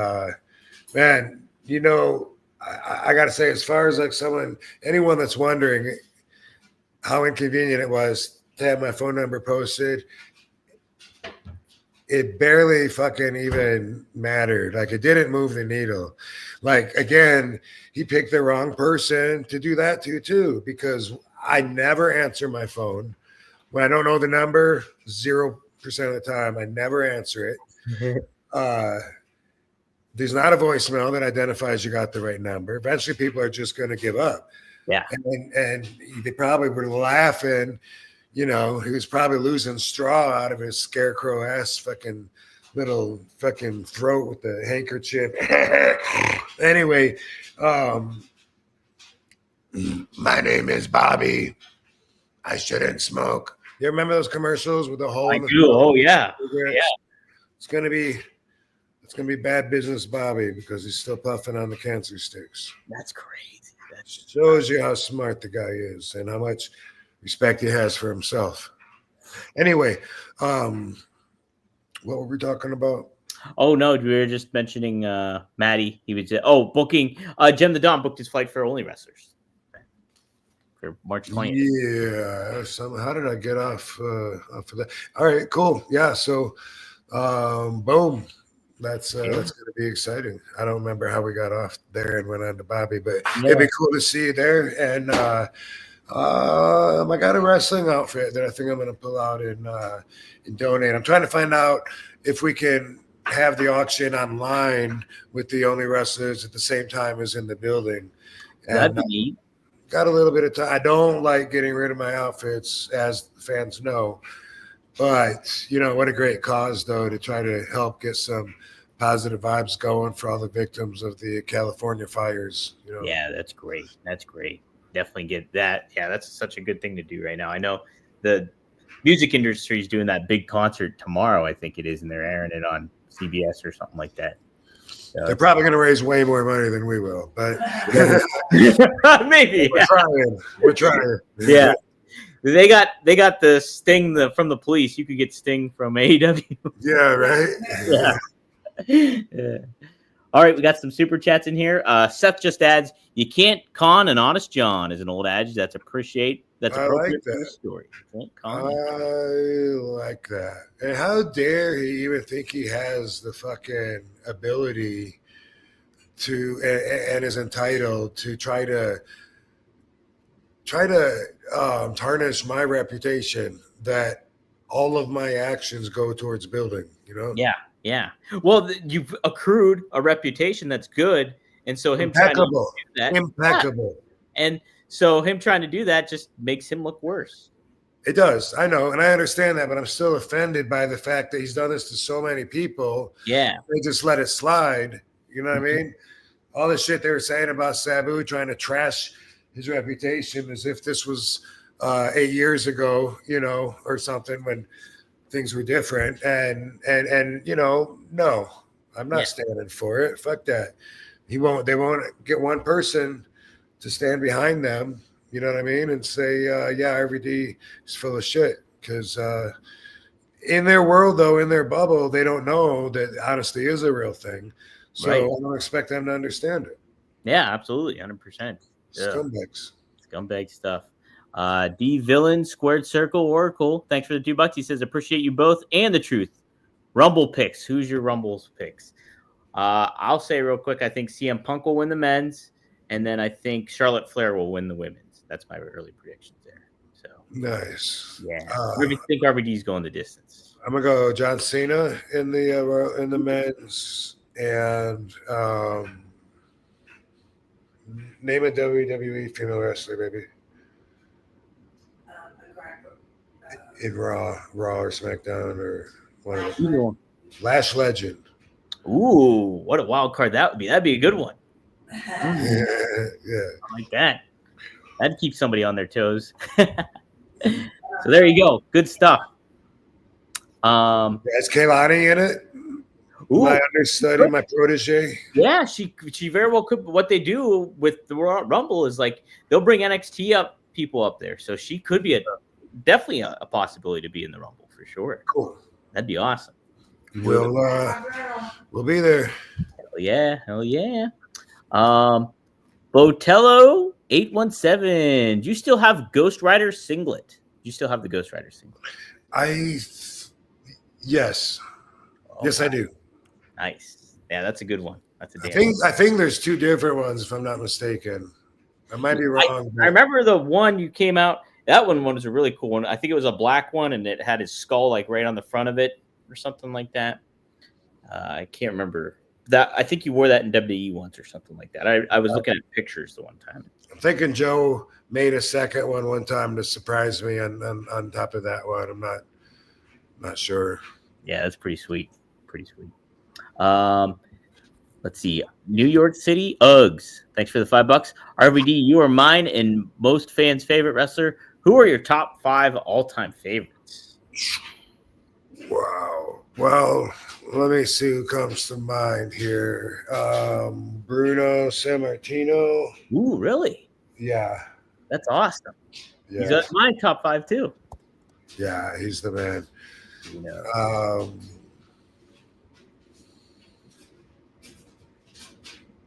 A: man, you know, I gotta say, as far as like anyone that's wondering how inconvenient it was to have my phone number posted, it barely fucking even mattered. Like, it didn't move the needle. Like, again, he picked the wrong person to do that to too, because I never answer my phone. When I don't know the number, 0% of the time, I never answer it. There's not a voicemail that identifies you got the right number. Eventually people are just going to give up.
D: Yeah.
A: And they probably were laughing. You know, he was probably losing straw out of his scarecrow ass fucking little fucking throat with the handkerchief. Anyway, my name is Bobby. I shouldn't smoke. You remember those commercials with the hole in the
D: do. Oh yeah.
A: Yeah. It's gonna be bad business, Bobby, because he's still puffing on the cancer sticks.
D: That's crazy. That
A: shows you how smart the guy is and how much respect he has for himself. Anyway, what were we talking about?
D: Oh no, we were just mentioning Maddie. He was booking. Gem the Dom booked his flight for Only Wrestlers for March 20th.
A: Yeah. How did I get off of that? All right, cool. Yeah. So, boom. That's going to be exciting. I don't remember how we got off there and went on to Bobby, but it'd be cool to see you there. And I got a wrestling outfit that I think I'm going to pull out and donate. I'm trying to find out if we can have the auction online with the Only Wrestlers at the same time as in the building.
D: That'd be neat.
A: Got a little bit of time. I don't like getting rid of my outfits, as the fans know. But, you know, what a great cause, though, to try to help get some positive vibes going for all the victims of the California fires. You know?
D: Yeah, that's great. That's great. Definitely get that. Yeah, that's such a good thing to do right now. I know the music industry is doing that big concert tomorrow, I think it is, and they're airing it on CBS or something like that.
A: They're probably going to raise way more money than we will, but
D: maybe.
A: We're trying.
D: Yeah. They got the sting from the police. You could get sting from AEW.
A: Yeah, right.
D: Yeah. All right, we got some super chats in here. Seth just adds, "You can't con an honest John" is an old adage. That's appropriate
A: I like
D: for the
A: that.
D: story. You can't
A: I
D: con it.
A: like that. And how dare he even think he has the fucking ability to and is entitled to try to tarnish my reputation that all of my actions go towards building, you know?
D: Yeah. Well, you've accrued a reputation that's good, and so him trying to do that,
A: Impeccable.
D: and so him trying to do that just makes him look worse.
A: It does. I know, and I understand that, but I'm still offended by the fact that he's done this to so many people.
D: Yeah.
A: They just let it slide. You know what I mean? All the shit they were saying about Sabu trying to trash his reputation as if this was 8 years ago, you know, or something when things were different. And you know, no, I'm not standing for it. Fuck that. They won't get one person to stand behind them, you know what I mean, and say, yeah, RVD is full of shit. Because in their world, though, in their bubble, they don't know that honesty is a real thing. So I don't expect them to understand it.
D: Yeah, absolutely, 100%.
A: Scumbags.
D: Scumbag stuff. D Villain Squared Circle Oracle. Thanks for the $2. He says, "Appreciate you both and the truth." Rumble picks. Who's your Rumbles picks? I'll say real quick. I think CM Punk will win the men's, and then I think Charlotte Flair will win the women's. That's my early predictions there. So
A: nice.
D: Yeah. Where do you think RVD's going the distance?
A: I'm gonna go John Cena in the men's, and name a WWE female wrestler, baby. In Raw or SmackDown or one of them. Lash Legend.
D: Ooh, what a wild card that would be. That'd be a good one.
A: Yeah.
D: I like that. That'd keep somebody on their toes. So there you go. Good stuff.
A: Is Kaylani in it?
D: Ooh,
A: My understudy, my protege.
D: Yeah, she very well could. What they do with the Rumble is like they'll bring NXT people up there, so she could be definitely a possibility to be in the Rumble for sure.
A: Cool.
D: That'd be awesome.
A: We'll be there.
D: Hell yeah. Botello 817. Do you still have Ghost Rider singlet? Do you still have the Ghost Rider singlet?
A: Yes.
D: Okay.
A: Yes, I do.
D: Nice. Yeah, that's a good one. That's a
A: I think there's two different ones, if I'm not mistaken. I might be wrong.
D: I remember the one you came out. That one was a really cool one. I think it was a black one, and it had his skull like right on the front of it or something like that. I can't remember that. I think you wore that in WWE once or something like that. I was looking at pictures the one time.
A: I'm thinking Joe made a second one time to surprise me on top of that one. I'm not sure.
D: Yeah, that's pretty sweet. Pretty sweet. Let's see. New York City Uggs. Thanks for the $5. RVD, you are mine and most fans' favorite wrestler. Who are your top 5 all-time favorites?
A: Wow. Well, let me see who comes to mind here. Bruno Sammartino.
D: Ooh, really?
A: Yeah.
D: That's awesome.
A: Yeah.
D: He's my top 5 too.
A: Yeah, he's the man.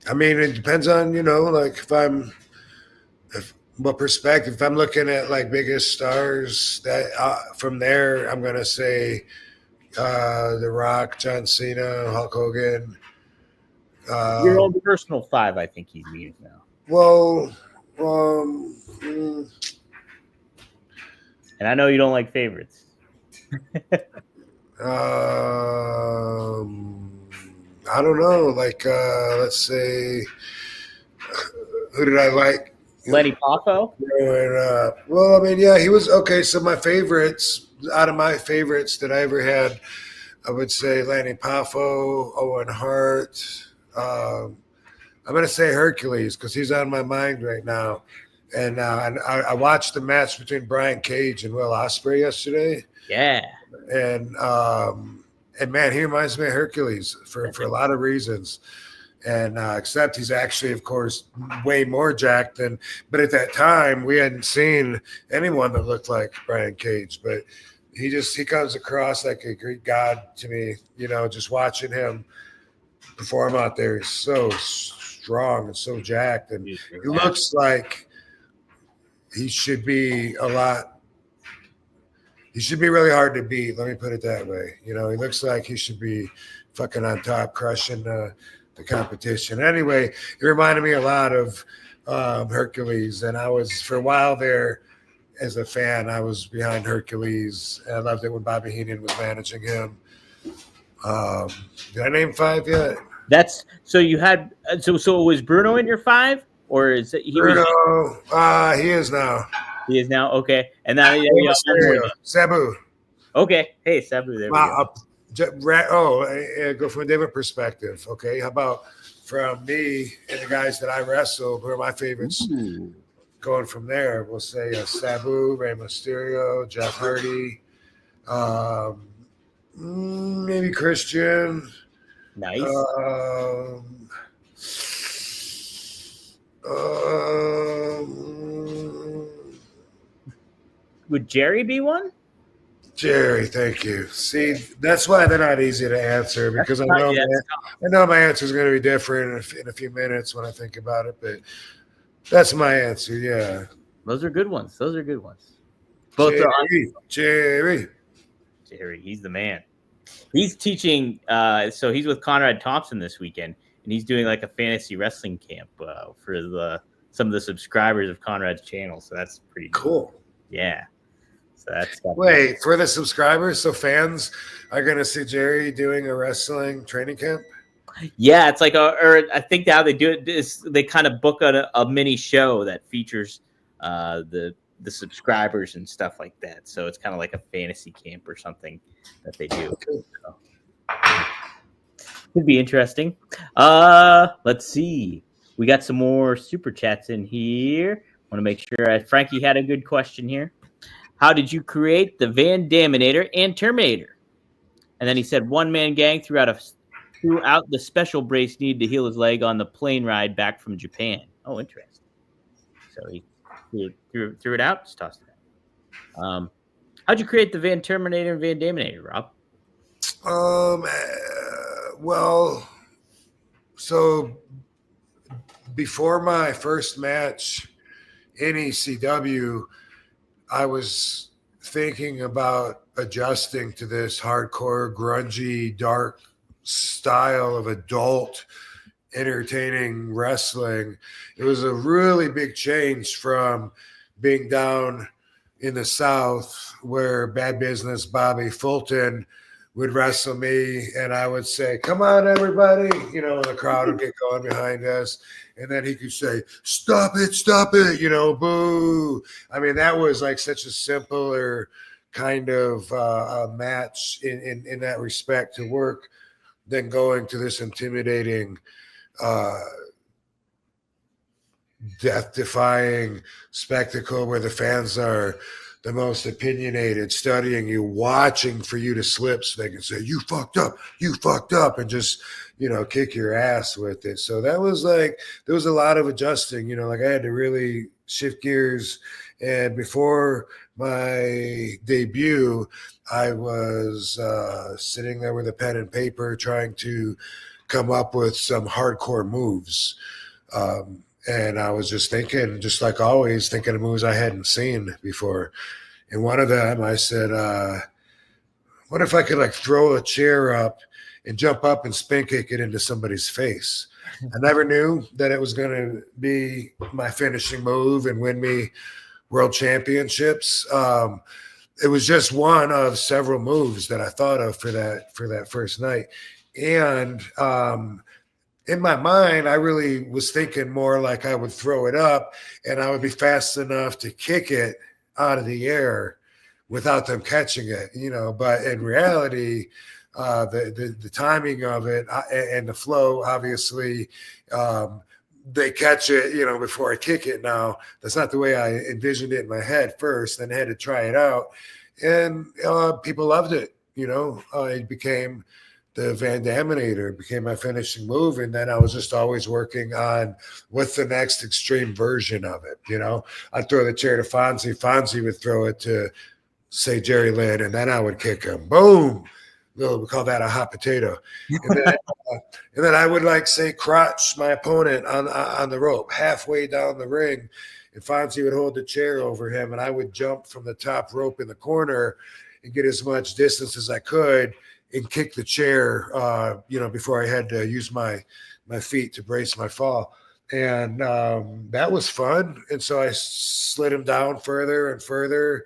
A: I mean, it depends on, like what perspective. If I'm looking at like biggest stars, that from there, I'm gonna say The Rock, John Cena, Hulk Hogan.
D: Your own personal 5, I think he's meeting now.
A: Well,
D: and I know you don't like favorites.
A: I don't know. Like, let's say, who did I like?
D: Lenny Poffo?
A: Well, I mean, yeah, he was okay. So my favorites, out of my favorites that I ever had, I would say Lenny Poffo, Owen Hart. I'm going to say Hercules because he's on my mind right now. And I watched the match between Brian Cage and Will Ospreay yesterday.
D: Yeah.
A: And man, he reminds me of Hercules for a lot of reasons. And except he's actually, of course, way more jacked than. But at that time, we hadn't seen anyone that looked like Brian Cage. But he comes across like a Greek god to me. Just watching him perform out there, he's so strong and so jacked, and he looks like he should be He should be really hard to beat. Let me put it that way. He looks like he should be fucking on top, crushing the competition. Anyway, it reminded me a lot of Hercules, and I was for a while there as a fan. I was behind Hercules. I loved it when Bobby Heenan was managing him. Did I name 5 yet?
D: That's so you had so was Bruno in your 5, or is it
A: Bruno? He is now.
D: He is now, okay. And now
A: Sabu.
D: Okay, hey Sabu, there we go.
A: Go from a different perspective. Okay, how about from me and the guys that I wrestled, who are my favorites?
D: Ooh.
A: Going from there, we'll say Sabu, Rey Mysterio, Jeff Hardy, maybe Christian.
D: Nice. Would Jerry be one?
A: Jerry, thank you. See, that's why they're not easy to answer, because I know my answer is going to be different in a few minutes when I think about it, but that's my answer. Yeah,
D: those are good ones.
A: Both Jerry.
D: Jerry, he's the man. He's teaching. So he's with Conrad Thompson this weekend, and he's doing like a fantasy wrestling camp for some of the subscribers of Conrad's channel. So that's pretty
A: cool.
D: Yeah. So that's
A: for the subscribers, so fans are going to see Jerry doing a wrestling training camp.
D: Yeah, it's like I think how they do it is they kind of book a mini show that features the subscribers and stuff like that. So it's kind of like a fantasy camp or something that they do. So, could be interesting. Let's see. We got some more super chats in here. Want to make sure Frankie had a good question here. How did you create the Van Daminator and Terminator? And then he said one-man gang throughout the special brace needed to heal his leg on the plane ride back from Japan. Oh, interesting. So he threw it out, just tossed it out. How'd you create the Van Terminator and Van Daminator, Rob?
A: Well, so before my first match in ECW, I was thinking about adjusting to this hardcore, grungy, dark style of adult entertaining wrestling. It was a really big change from being down in the South where Bad Business Bobby Fulton would wrestle me, and I would say, "Come on, everybody," and the crowd would get going behind us. And then he could say, stop it, boo. I mean, that was like such a simpler kind of match in that respect to work than going to this intimidating, death-defying spectacle where the fans are the most opinionated, studying you, watching for you to slip so they can say, you fucked up, and just, kick your ass with it. So that was like, there was a lot of adjusting, like I had to really shift gears. And before my debut, I was sitting there with a pen and paper trying to come up with some hardcore moves. And I was just thinking, just like always, thinking of moves I hadn't seen before. And one of them, I said, what if I could like throw a chair up and jump up and spin kick it into somebody's face? I never knew that it was going to be my finishing move and win me world championships. It was just one of several moves that I thought of for that first night. And in my mind, I really was thinking more like I would throw it up and I would be fast enough to kick it out of the air without them catching it, but in reality, the timing of it and the flow, obviously, they catch it, before I kick it. Now, that's not the way I envisioned it in my head first, then I had to try it out. And people loved it, it became the Van Daminator became my finishing move. And then I was just always working on what's the next extreme version of it. You know, I'd throw the chair to Fonzie. Fonzie would throw it to, say, Jerry Lynn, and then I would kick him. Boom. We call that a hot potato. And then I would, like, say, crotch my opponent on the rope halfway down the ring. And Fonzie would hold the chair over him, and I would jump from the top rope in the corner and get as much distance as I could and kick the chair, before I had to use my feet to brace my fall. And that was fun. And so I slid him down further and further.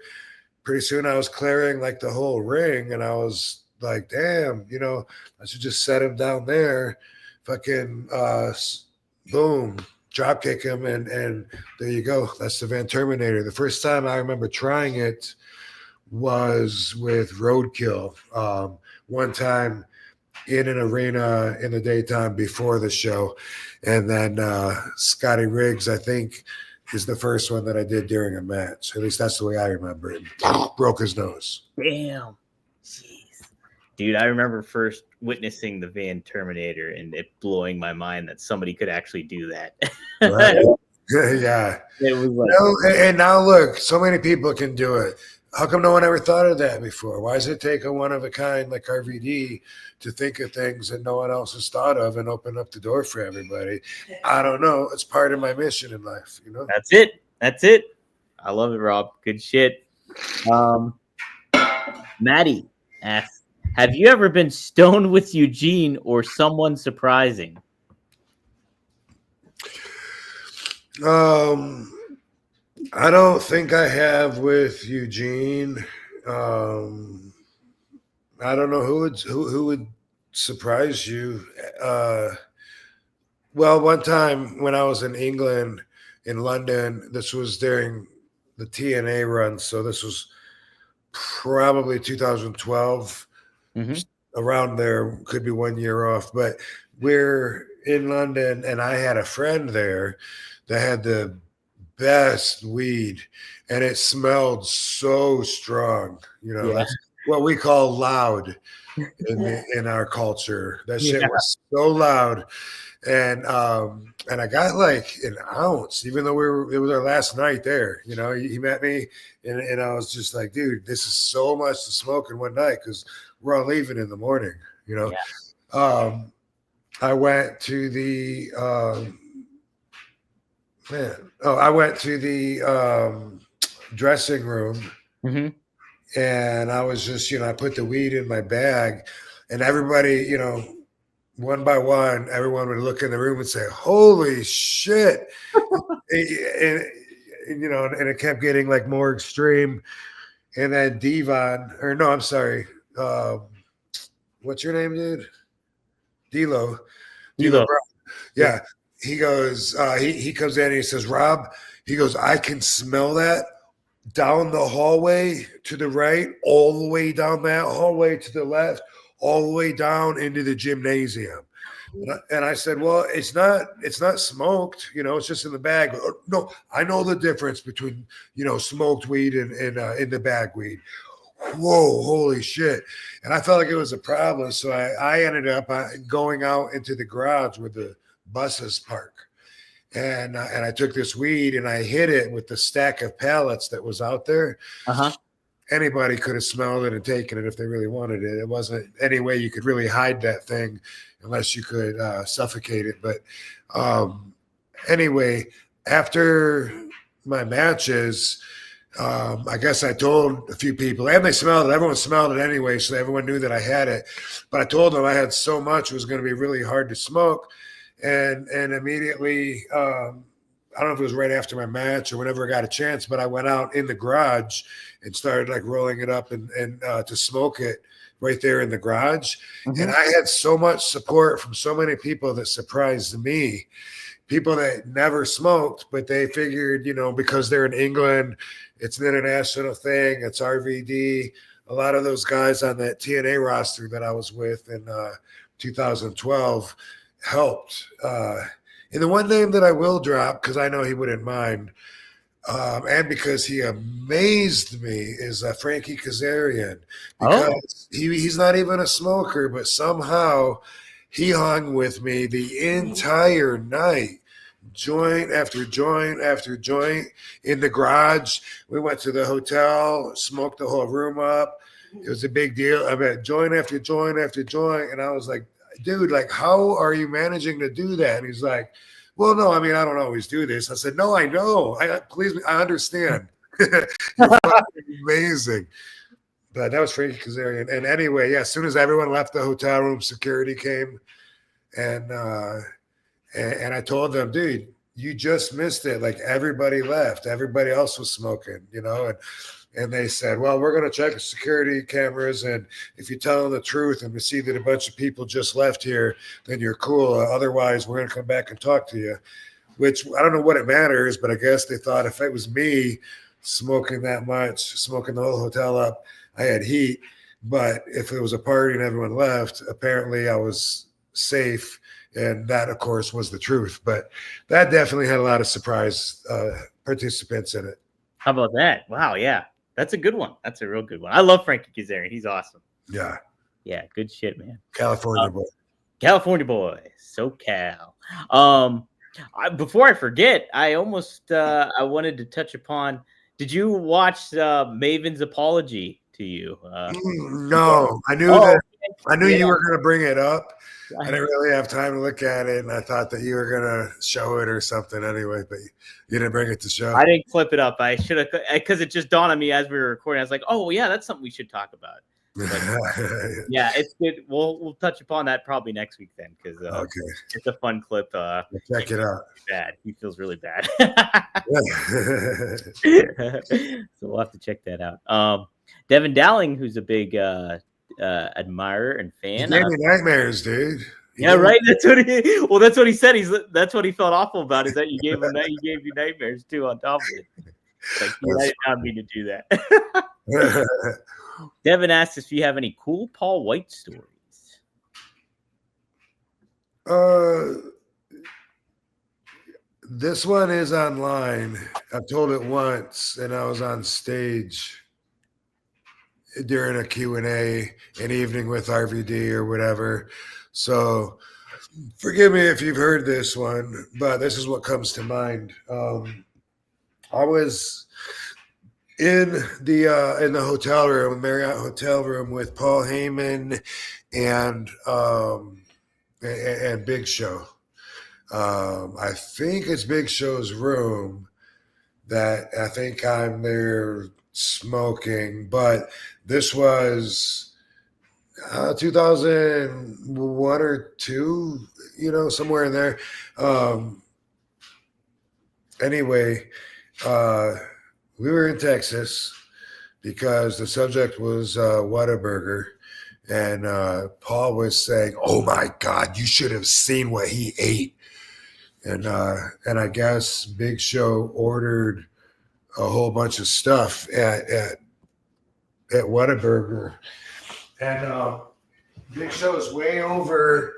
A: Pretty soon I was clearing, like, the whole ring, and I was like, damn, I should just set him down there, fucking boom, drop kick him, and there you go. That's the Van Terminator. The first time I remember trying it was with Roadkill. One time in an arena in the daytime before the show. And then Scotty Riggs, I think, is the first one that I did during a match. At least that's the way I remember it. Broke his nose.
D: Damn. Jeez. Dude, I remember first witnessing the Van Terminator and it blowing my mind that somebody could actually do that.
A: Right. Yeah.
D: It was like,
A: and now look, so many people can do it. How come no one ever thought of that before? Why does it take a one of a kind like RVD to think of things that no one else has thought of and open up the door for everybody? I don't know. It's part of my mission in life,
D: That's it. That's it. I love it, Rob. Good shit. Maddie asks, have you ever been stoned with Eugene or someone surprising?
A: I don't think I have with Eugene. I don't know who would surprise you. Well, one time when I was in England, in London, this was during the TNA run, so this was probably 2012, around there, could be 1 year off, but we're in London, and I had a friend there that had the best weed, and it smelled so strong. That's what we call loud in our culture. That shit was so loud. And I got like an ounce, even though it was our last night there. He met me, and I was just like, dude, this is so much to smoke in one night because we're all leaving in the morning. I went to the dressing room, and I was just, I put the weed in my bag, and everybody, one by one, everyone would look in the room and say, holy shit. and it kept getting like more extreme. And then what's your name, dude? D'Lo. Brown. Yeah. He goes, he comes in and he says, Rob, he goes, I can smell that down the hallway to the right, all the way down that hallway to the left, all the way down into the gymnasium. And I said, well, it's not smoked, it's just in the bag. No, I know the difference between, smoked weed and in the bag weed. Whoa, holy shit. And I felt like it was a problem. So I ended up going out into the garage where the buses park. And I took this weed and I hit it with the stack of pallets that was out there. Anybody could have smelled it and taken it if they really wanted it. It wasn't any way you could really hide that thing unless you could suffocate it. But anyway, after my matches, I guess I told a few people, and they smelled it. Everyone smelled it anyway, so everyone knew that I had it. But I told them I had so much it was going to be really hard to smoke. And immediately, I don't know if it was right after my match or whenever I got a chance, but I went out in the garage and started like rolling it up and to smoke it right there in the garage. And I had so much support from so many people that surprised me. People that never smoked, but they figured, because they're in England, it's an international thing. It's RVD. A lot of those guys on that TNA roster that I was with in 2012 helped. And the one name that I will drop, because I know he wouldn't mind, and because he amazed me, is Frankie Kazarian. Because he's not even a smoker, but somehow he hung with me the entire night, joint after joint after joint in the garage. We went to the hotel, smoked the whole room up. It was a big deal. I mean, joint after joint after joint. And I was like, dude, like, how are you managing to do that? And he's like, well, no, I mean, I don't always do this. I said, no, I know. Please, I understand. You're fucking amazing. But that was Frankie Kazarian. And anyway, yeah, as soon as everyone left the hotel room, security came, and I told them, dude, you just missed it. Like, everybody left. Everybody else was smoking, you know, and they said, well, we're going to check the security cameras, and if you're telling the truth and we see that a bunch of people just left here, then you're cool. Otherwise, we're going to come back and talk to you, which I don't know what it matters, but I guess they thought if it was me smoking that much, smoking the whole hotel up, I had heat. But if it was a party and everyone left, apparently I was safe. And that, of course, was the truth. But that definitely had a lot of surprise participants in it.
D: How about that? Wow, yeah. That's a good one. That's a real good one. I love Frankie Kazarian. He's awesome.
A: Yeah.
D: Yeah, good shit, man.
A: California boy.
D: California boy. SoCal. Before I forget, I almost I wanted to touch upon, did you watch Maven's apology to you?
A: No. I knew that. I knew you were going to bring it up. I didn't really have time to look at it, and I thought that you were going to show it or something anyway, but you didn't bring it to show.
D: I didn't clip it up. I should have, because it just dawned on me as we were recording. I was like, oh, yeah, that's something we should talk about. Yeah, it's good. We'll touch upon that probably next week then, because it's a fun clip.
A: Check it out.
D: Bad. He feels really bad. So we'll have to check that out. Devin Dowling, who's a big admirer and fan.
A: He gave me nightmares, dude.
D: Yeah, right. That's what he. Well, that's what he said. That's what he felt awful about, is that you gave him that. He gave you nightmares too on top of it. Like, I did not mean to do that. Devin asked if you have any cool Paul White stories.
A: This one is online. I've told it once, and I was on stage during a Q&A, an evening with RVD or whatever. So forgive me if you've heard this one, but this is what comes to mind. I was in the hotel room, Marriott hotel room, with Paul Heyman and Big Show. I think it's Big Show's room that I think I'm there smoking, but this was 2001 or 2, you know, somewhere in there. Anyway, we were in Texas because the subject was Whataburger, and Paul was saying, "Oh my God, you should have seen what he ate." And I guess Big Show ordered a whole bunch of stuff at Whataburger, and Big Show is way over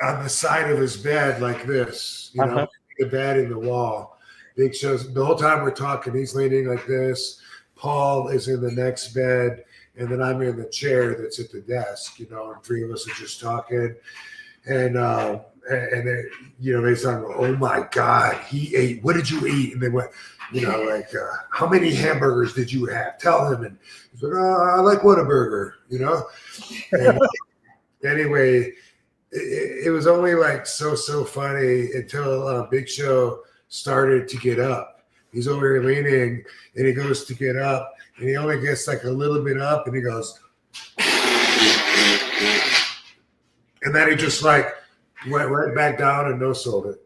A: on the side of his bed like this, you know, the bed in the wall. Big Show's the whole time we're talking, he's leaning like this. Paul is in the next bed, and then I'm in the chair that's at the desk, you know, and 3 of us are just talking, and they, you know, they start, "Oh my God, he ate. What did you eat?" And they went, you know, like, "How many hamburgers did you have? Tell him." And he's like, "Oh, I like Whataburger," you know. And anyway, it was only like so funny until Big Show started to get up. He's over here leaning, and he goes to get up, and he only gets like a little bit up, and he goes, and then he just like went right back down and no sold it.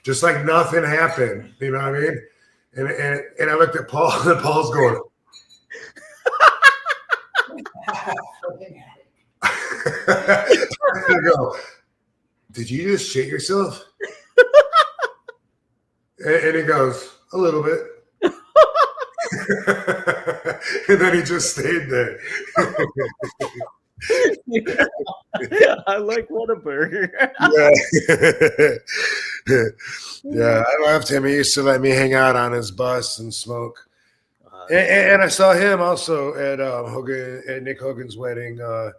A: Just like nothing happened, you know what I mean? And I looked at Paul, and Paul's going, I go, "Did you just shit yourself?" And he goes, "A little bit." And then he just stayed there.
D: I like Whataburger.
A: Yeah. Yeah, I loved him. He used to let me hang out on his bus and smoke. And I saw him also at Nick Hogan's wedding a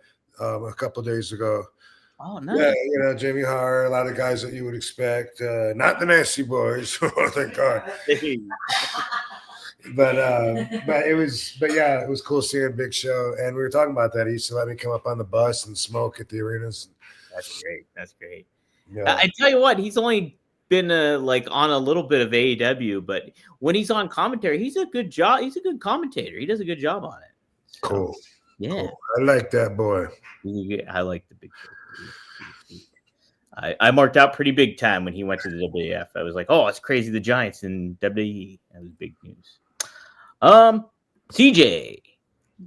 A: couple days ago.
D: Oh, nice.
A: Yeah, you know, Jimmy Hart, a lot of guys that you would expect. Not the Nasty Boys, oh, thank God. But it was cool seeing Big Show. And we were talking about that. He used to let me come up on the bus and smoke at the arenas.
D: That's great. That's great.
A: Yeah.
D: I tell you what, he's only been like on a little bit of AEW, but when he's on commentary, he's a good job. He's a good commentator. He does a good job on it. So,
A: Cool.
D: Yeah.
A: Cool. I like that boy.
D: I like the Big Show. I marked out pretty big time when he went to the WWF. I was like, oh, it's crazy. The Giants in WWE. That was big news. CJ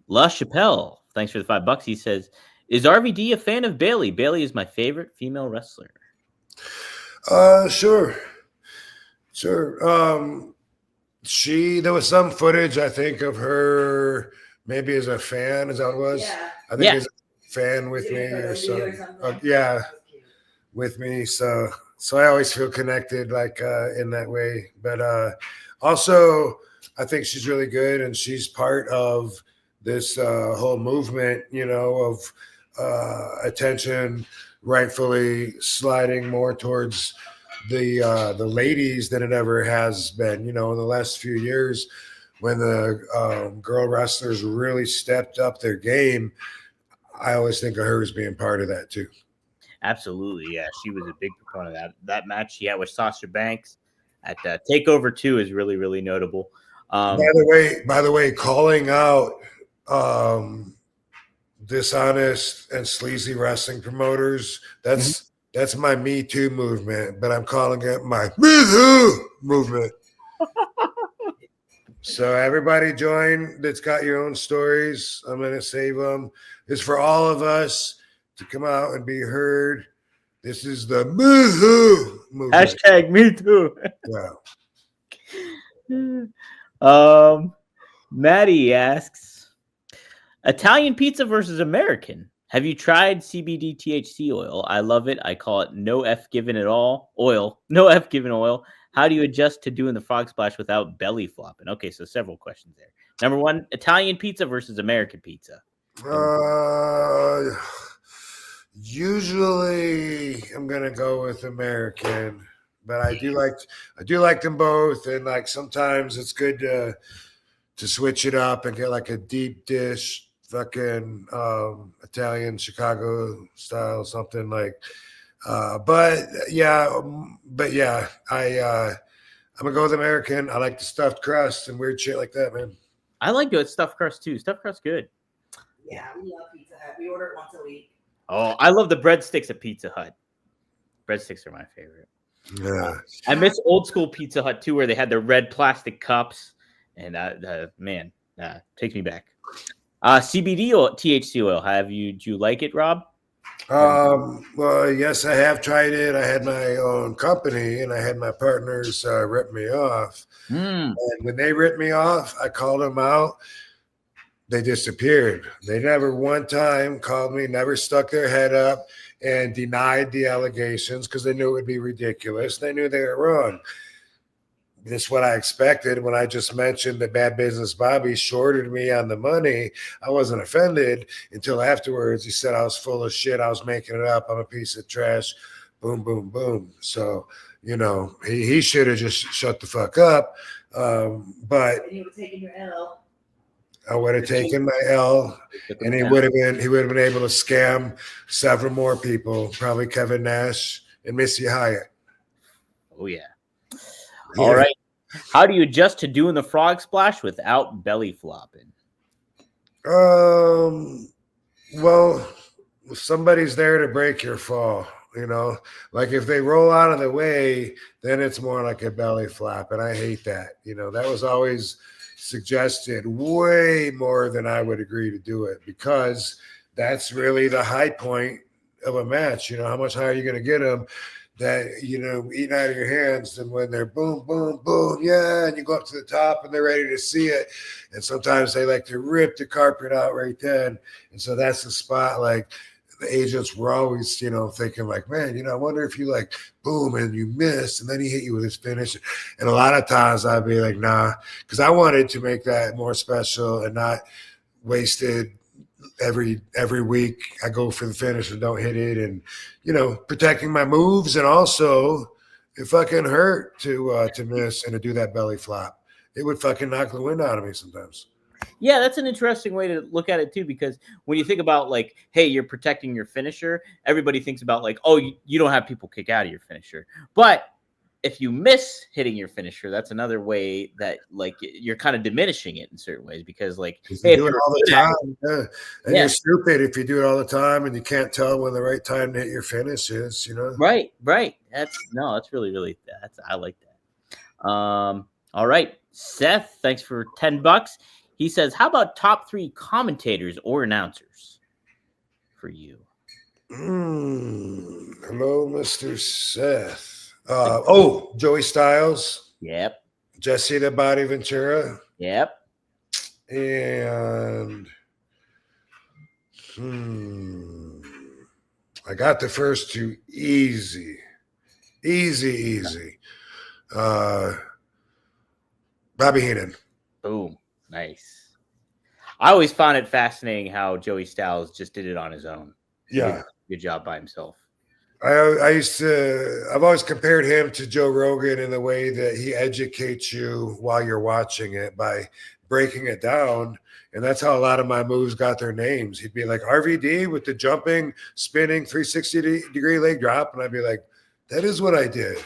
D: La Chapelle, thanks for the $5. He says, is RVD a fan of Bailey? Bailey is my favorite female wrestler.
A: Sure. There was some footage, I think, of her maybe as a fan, is that what it was?
F: Yeah.
A: I think as a fan with me or something. Yeah, with me. So I always feel connected like in that way. But also I think she's really good, and she's part of this whole movement, you know, of attention rightfully sliding more towards the ladies than it ever has been. You know, in the last few years, when the girl wrestlers really stepped up their game, I always think of her as being part of that too.
D: Absolutely, yeah. She was a big proponent of that match she had with Sasha Banks at Takeover 2 is really, really notable.
A: By the way, calling out dishonest and sleazy wrestling promoters, that's my Me Too movement, but I'm calling it my Me Too movement. So everybody join that's got your own stories. I'm going to save them. It's for all of us to come out and be heard. This is the Me Too movement.
D: Hashtag Me Too.
A: Yeah.
D: Maddie asks, Italian pizza versus American. Have you tried CBD THC oil? I love it. I call it no F given at all. Oil. No F given oil. How do you adjust to doing the frog splash without belly flopping? Okay, so several questions there. Number one, Italian pizza versus American pizza.
A: Usually I'm gonna go with American, but I do like them both, and like sometimes it's good to switch it up and get like a deep dish, fucking Italian Chicago style, something like. But yeah, I'm gonna go with American. I like the stuffed crust and weird shit like that, man.
D: I like good stuffed crust too. Stuffed crust good.
F: Yeah, we love Pizza Hut. We order it once a week.
D: Oh, I love the breadsticks at Pizza Hut. Breadsticks are my favorite.
A: Yeah.
D: I miss old school Pizza Hut too, where they had the red plastic cups, and takes me back. CBD or THC oil. Do you like it, Rob?
A: Well, yes, I have tried it. I had my own company, and I had my partners rip me off. And when they ripped me off, I called them out. They disappeared. They never one time called me, never stuck their head up and denied the allegations because they knew it would be ridiculous. They knew they were wrong. This is what I expected when I just mentioned that Bad Business Bobby shorted me on the money. I wasn't offended until afterwards. He said I was full of shit. I was making it up. I'm a piece of trash. Boom, boom, boom. So, you know, he should have just shut the fuck up. But
F: And you were taking your L.
A: I would have taken my L, and he would have been able to scam several more people, probably Kevin Nash and Missy Hyatt.
D: Oh yeah. All right. How do you adjust to doing the frog splash without belly flopping?
A: Well, if somebody's there to break your fall, you know, like if they roll out of the way, then it's more like a belly flap, and I hate that. You know, that was always suggested way more than I would agree to do it, because that's really the high point of a match. You know, how much higher are you going to get them? that, eating out of your hands than when they're boom, boom, boom, yeah, and you go up to the top and they're ready to see it. And sometimes they like to rip the carpet out right then. And so that's the spot. Like the agents were always, thinking like, man, I wonder if you like boom and you miss and then he hit you with his finish. And a lot of times I'd be like, nah, because I wanted to make that more special and not wasted. Every week I go for the finish and don't hit it, and protecting my moves, and also it fucking hurt to miss and to do that belly flop. It would fucking knock the wind out of me sometimes.
D: Yeah, that's an interesting way to look at it too, because when you think about like, hey, you're protecting your finisher, everybody thinks about like, oh, you don't have people kick out of your finisher. But if you miss hitting your finisher, that's another way that like you're kind of diminishing it in certain ways, because like,
A: hey, do it all the time, and you're stupid if you do it all the time and you can't tell when the right time to hit your finish is,
D: Right. That's really I like that. All right, Seth, thanks for $10. He says, how about top 3 commentators or announcers for you?
A: Hello, Mr. Seth. Joey Styles.
D: Yep.
A: Jesse the Body Ventura.
D: Yep.
A: And I got the first 2 easy. Bobby Heenan.
D: Boom. Nice. I always found it fascinating how Joey Styles just did it on his own.
A: Yeah.
D: Good job by himself.
A: I've always compared him to Joe Rogan in the way that he educates you while you're watching it by breaking it down. And that's how a lot of my moves got their names. He'd be like RVD with the jumping, spinning 360-degree leg drop. And I'd be like, that is what I did.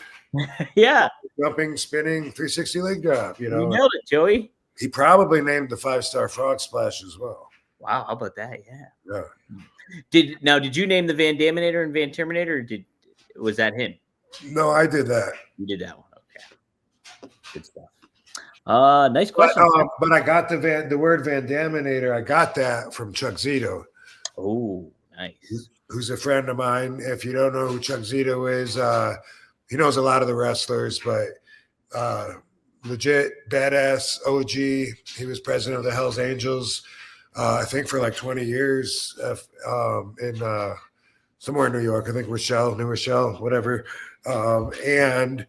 D: Yeah.
A: Jumping, spinning, 360 leg drop.
D: You nailed it, Joey.
A: He probably named the 5-star frog splash as well.
D: Wow. How about that?
A: Yeah.
D: Did you name the Van Daminator and Van Terminator, or was that him?
A: No, I did that.
D: You did that one. Okay. Good stuff. Nice question.
A: But I got the word Van Daminator. I got that from Chuck Zito.
D: Oh, nice.
A: Who's a friend of mine. If you don't know who Chuck Zito is, he knows a lot of the wrestlers, but legit badass OG. He was president of the Hells Angels. I think for like 20 years in somewhere in New York. I think New Rochelle, whatever. And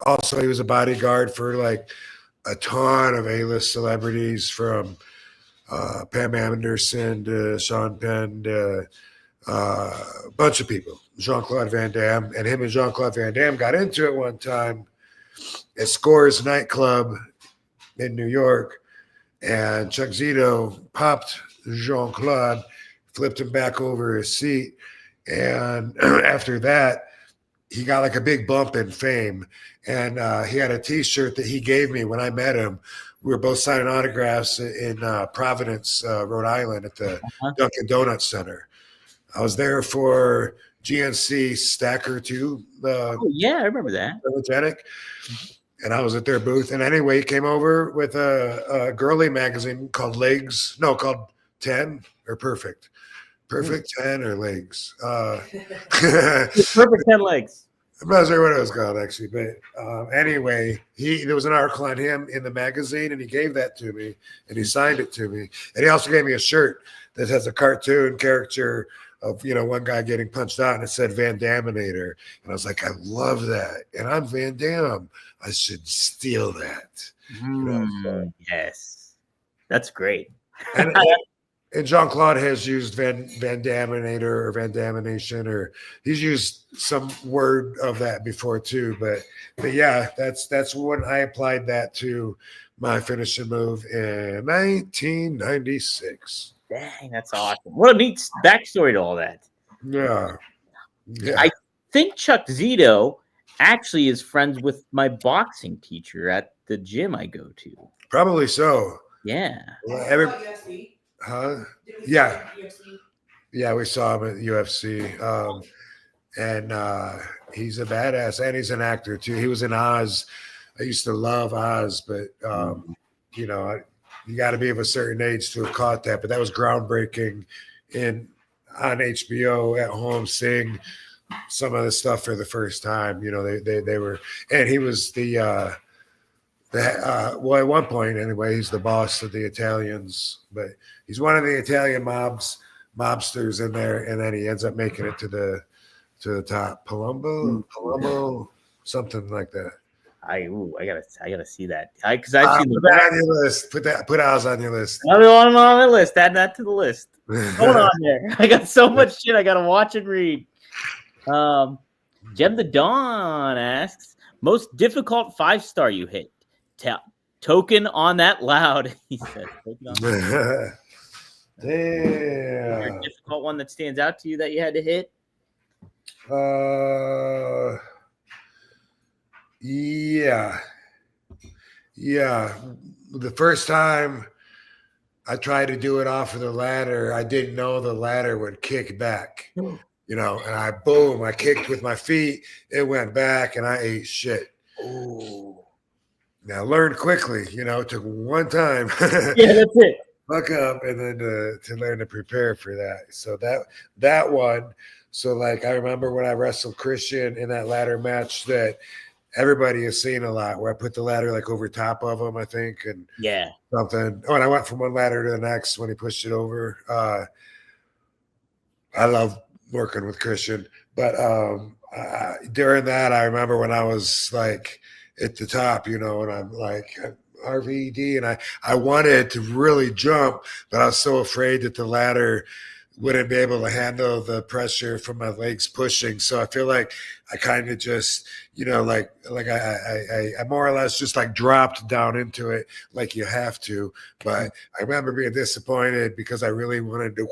A: also he was a bodyguard for like a ton of A-list celebrities, from Pam Anderson to Sean Penn to a bunch of people. Jean-Claude Van Damme. And him and Jean-Claude Van Damme got into it one time at Scores nightclub in New York. And Chuck Zito popped Jean-Claude, flipped him back over his seat. And after that, he got like a big bump in fame. And he had a T-shirt that he gave me when I met him. We were both signing autographs in Providence, Rhode Island at the Dunkin' Donuts Center. I was there for GNC Stacker 2.
D: Yeah, I remember that.
A: Photogenic. And I was at their booth. And anyway, he came over with a girly magazine called called 10 or Perfect. Perfect 10 or Legs.
D: Perfect 10 Legs.
A: I'm not sure what it was called, actually. But anyway, there was an article on him in the magazine, and he gave that to me, and he signed it to me. And he also gave me a shirt that has a cartoon caricature of, one guy getting punched out, and it said Van Daminator. And I was like, I love that. And I'm Van Damme. I should steal that.
D: Yes. That's great.
A: And Jean-Claude has used Van Daminator or Van Damination, or he's used some word of that before too. But yeah, that's when I applied that to my finishing move in 1996.
D: Dang, that's awesome. What a neat backstory to all that.
A: Yeah.
D: I think Chuck Zito actually is friends with my boxing teacher at the gym I go to.
A: Probably so.
D: Yeah.
A: Huh? Yeah. Yeah, we saw him at UFC. And he's a badass, and he's an actor too. He was in Oz. I used to love Oz, but you got to be of a certain age to have caught that. But that was groundbreaking on HBO at home, seeing some of the stuff for the first time. You know, they were, and he was well, at one point anyway, he's the boss of the Italians, but he's one of the Italian mobsters in there, and then he ends up making it to the top. Palumbo, something like that.
D: I gotta see that. Because I've seen
A: put that on your list. Put ours on your list.
D: Another one on my list. Add that to the list. Hold on there. I got so much shit I gotta watch and read. Jem the Dawn asks, most difficult 5-star you hit. Token on that loud. He said.
A: Damn.
D: Is there a difficult one that stands out to you that you had to hit?
A: Yeah. The first time I tried to do it off of the ladder, I didn't know the ladder would kick back. You know, and I kicked with my feet, it went back, and I ate shit.
D: Oh.
A: Now, learn quickly, you know, it took one time.
D: Yeah, that's it.
A: Fuck up, and then to learn to prepare for that. So that one. So, like, I remember when I wrestled Christian in that ladder match that everybody has seen a lot, where I put the ladder like over top of him, I think, and something. Oh, and I went from one ladder to the next when he pushed it over. I love working with Christian, but during that, I remember when I was like at the top, you know, and I'm like RVD, and I wanted to really jump, but I was so afraid that the ladder wouldn't be able to handle the pressure from my legs pushing. So I feel like I kind of just, you know, like I more or less just like dropped down into it like you have to. But I remember being disappointed because I really wanted to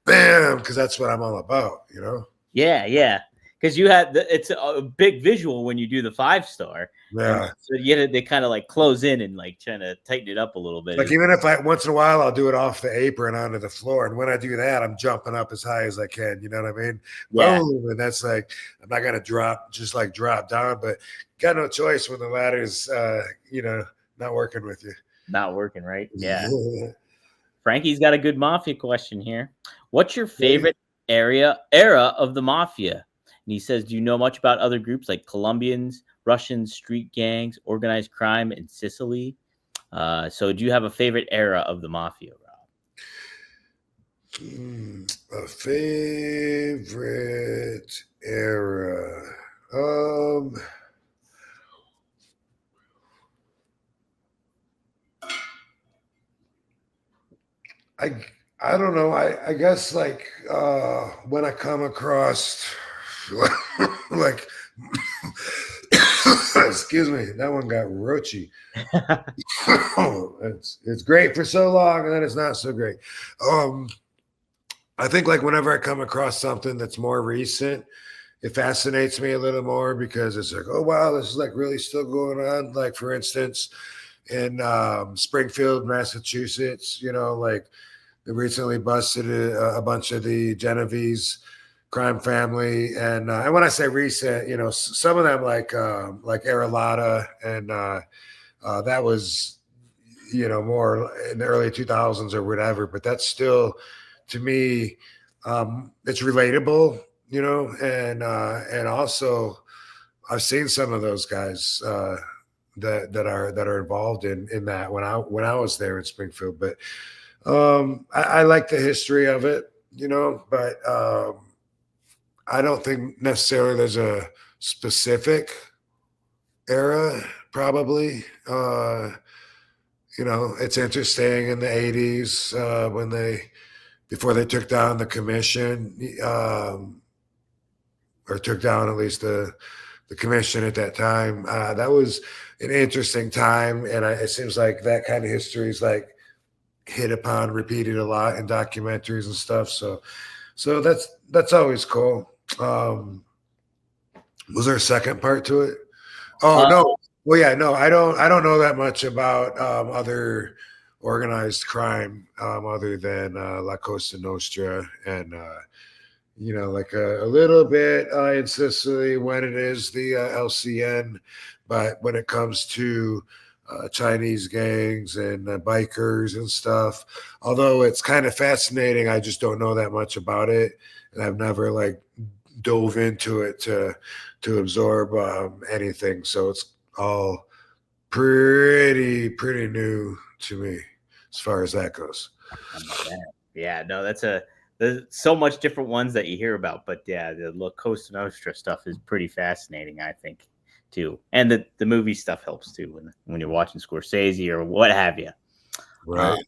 A: bam, because that's what I'm all about, you know?
D: Yeah. Because you had it's a big visual when you do the 5-star.
A: Yeah.
D: So they kind of like close in and like trying to tighten it up a little bit.
A: Like even if once in a while I'll do it off the apron onto the floor, and when I do that, I'm jumping up as high as I can. You know what I mean?
D: Yeah.
A: Boom, and that's like I'm not gonna drop down, but got no choice when the ladder's you know, not working with you.
D: Not working, right? Yeah. Frankie's got a good mafia question here. What's your favorite era of the mafia? And he says, do you know much about other groups like Colombians, Russians, street gangs, organized crime in Sicily? So do you have a favorite era of the mafia, Rob?
A: A favorite era. I don't know. I guess like when I come across like excuse me, that one got roachy. It's great for so long, and then it's not so great. I think like whenever I come across something that's more recent, it fascinates me a little more because it's like, oh wow, this is like really still going on. Like for instance, in Springfield, Massachusetts, you know, like they recently busted a bunch of the Genovese crime family, and when I say recent, you know, some of them like Aralata, and that was, you know, more in the early 2000s or whatever, but that's still, to me, it's relatable, you know, and also I've seen some of those guys that are involved in that when I was there in Springfield, but I like the history of it, you know, but I don't think necessarily there's a specific era, probably. You know, it's interesting in the 80s when before they took down the commission, or took down at least the commission at that time. That was an interesting time, and it seems like that kind of history is like hit upon, repeated a lot in documentaries and stuff. So that's always cool. Was there a second part to it? Oh no. Well, yeah, no, I don't know that much about other organized crime other than La Cosa Nostra and you know, like a little bit in Sicily when it is the LCN, but when it comes to Chinese gangs and bikers and stuff, although it's kind of fascinating, I just don't know that much about it, and I've never like dove into it to absorb anything. So it's all pretty new to me as far as that goes.
D: Yeah, no, there's so much different ones that you hear about, but yeah, the La Cosa Nostra stuff is pretty fascinating, I think, too. And the movie stuff helps too when you're watching Scorsese or what have you.
A: Right.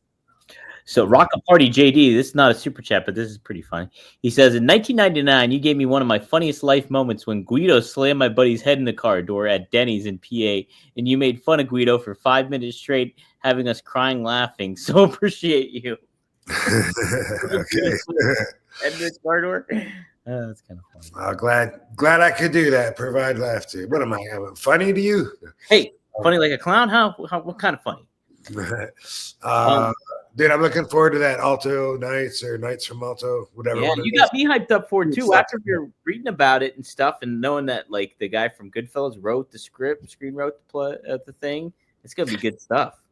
D: So Rock a Party JD, this is not a super chat, but this is pretty funny. He says, in 1999, you gave me one of my funniest life moments when Guido slammed my buddy's head in the car door at Denny's in PA, and you made fun of Guido for 5 minutes straight, having us crying laughing. So appreciate you.
A: Okay.
D: And this car door. That's kind of funny.
A: Glad I could do that. Provide laughter. What am I having? Funny to you?
D: Hey, funny like a clown? How what kind of funny?
A: Dude, I'm looking forward to that Alto Nights or Nights from Alto, whatever.
D: Yeah, you got me hyped up for it too. After you're reading about it and stuff, and knowing that like the guy from Goodfellas wrote the script, wrote the thing, it's gonna be good stuff.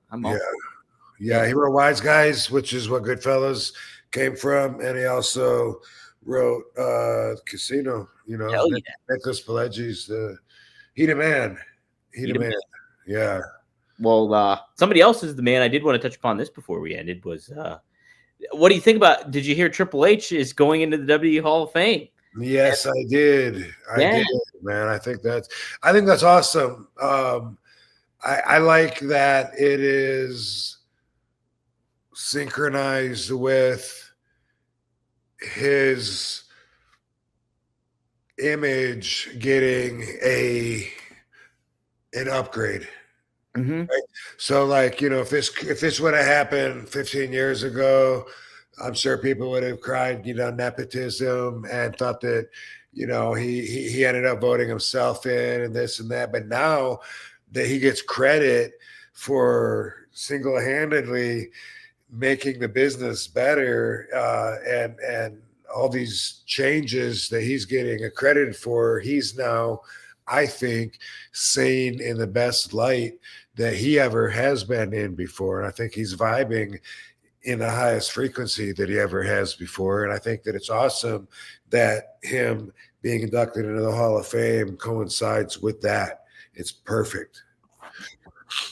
A: Yeah, he wrote Wise Guys, which is what Goodfellas came from, and he also wrote Casino. You know, Nicholas Pileggi's He the Man. He the Man. Yeah.
D: Well, somebody else is the man. I did want to touch upon this before we ended. Was what do you think about? Did you hear Triple H is going into the WWE Hall of Fame?
A: Yes, I did. I did, man. I think that's awesome. I like that it is synchronized with his image getting an upgrade.
D: Mm-hmm.
A: Right? So, like, you know, if this would have happened 15 years ago, I'm sure people would have cried, you know, nepotism and thought that, you know, he ended up voting himself in and this and that. But now that he gets credit for single-handedly making the business better and all these changes that he's getting accredited for, he's now, I think, seen in the best light that he ever has been in before. And I think he's vibing in the highest frequency that he ever has before. And I think that it's awesome that him being inducted into the Hall of Fame coincides with that. It's perfect.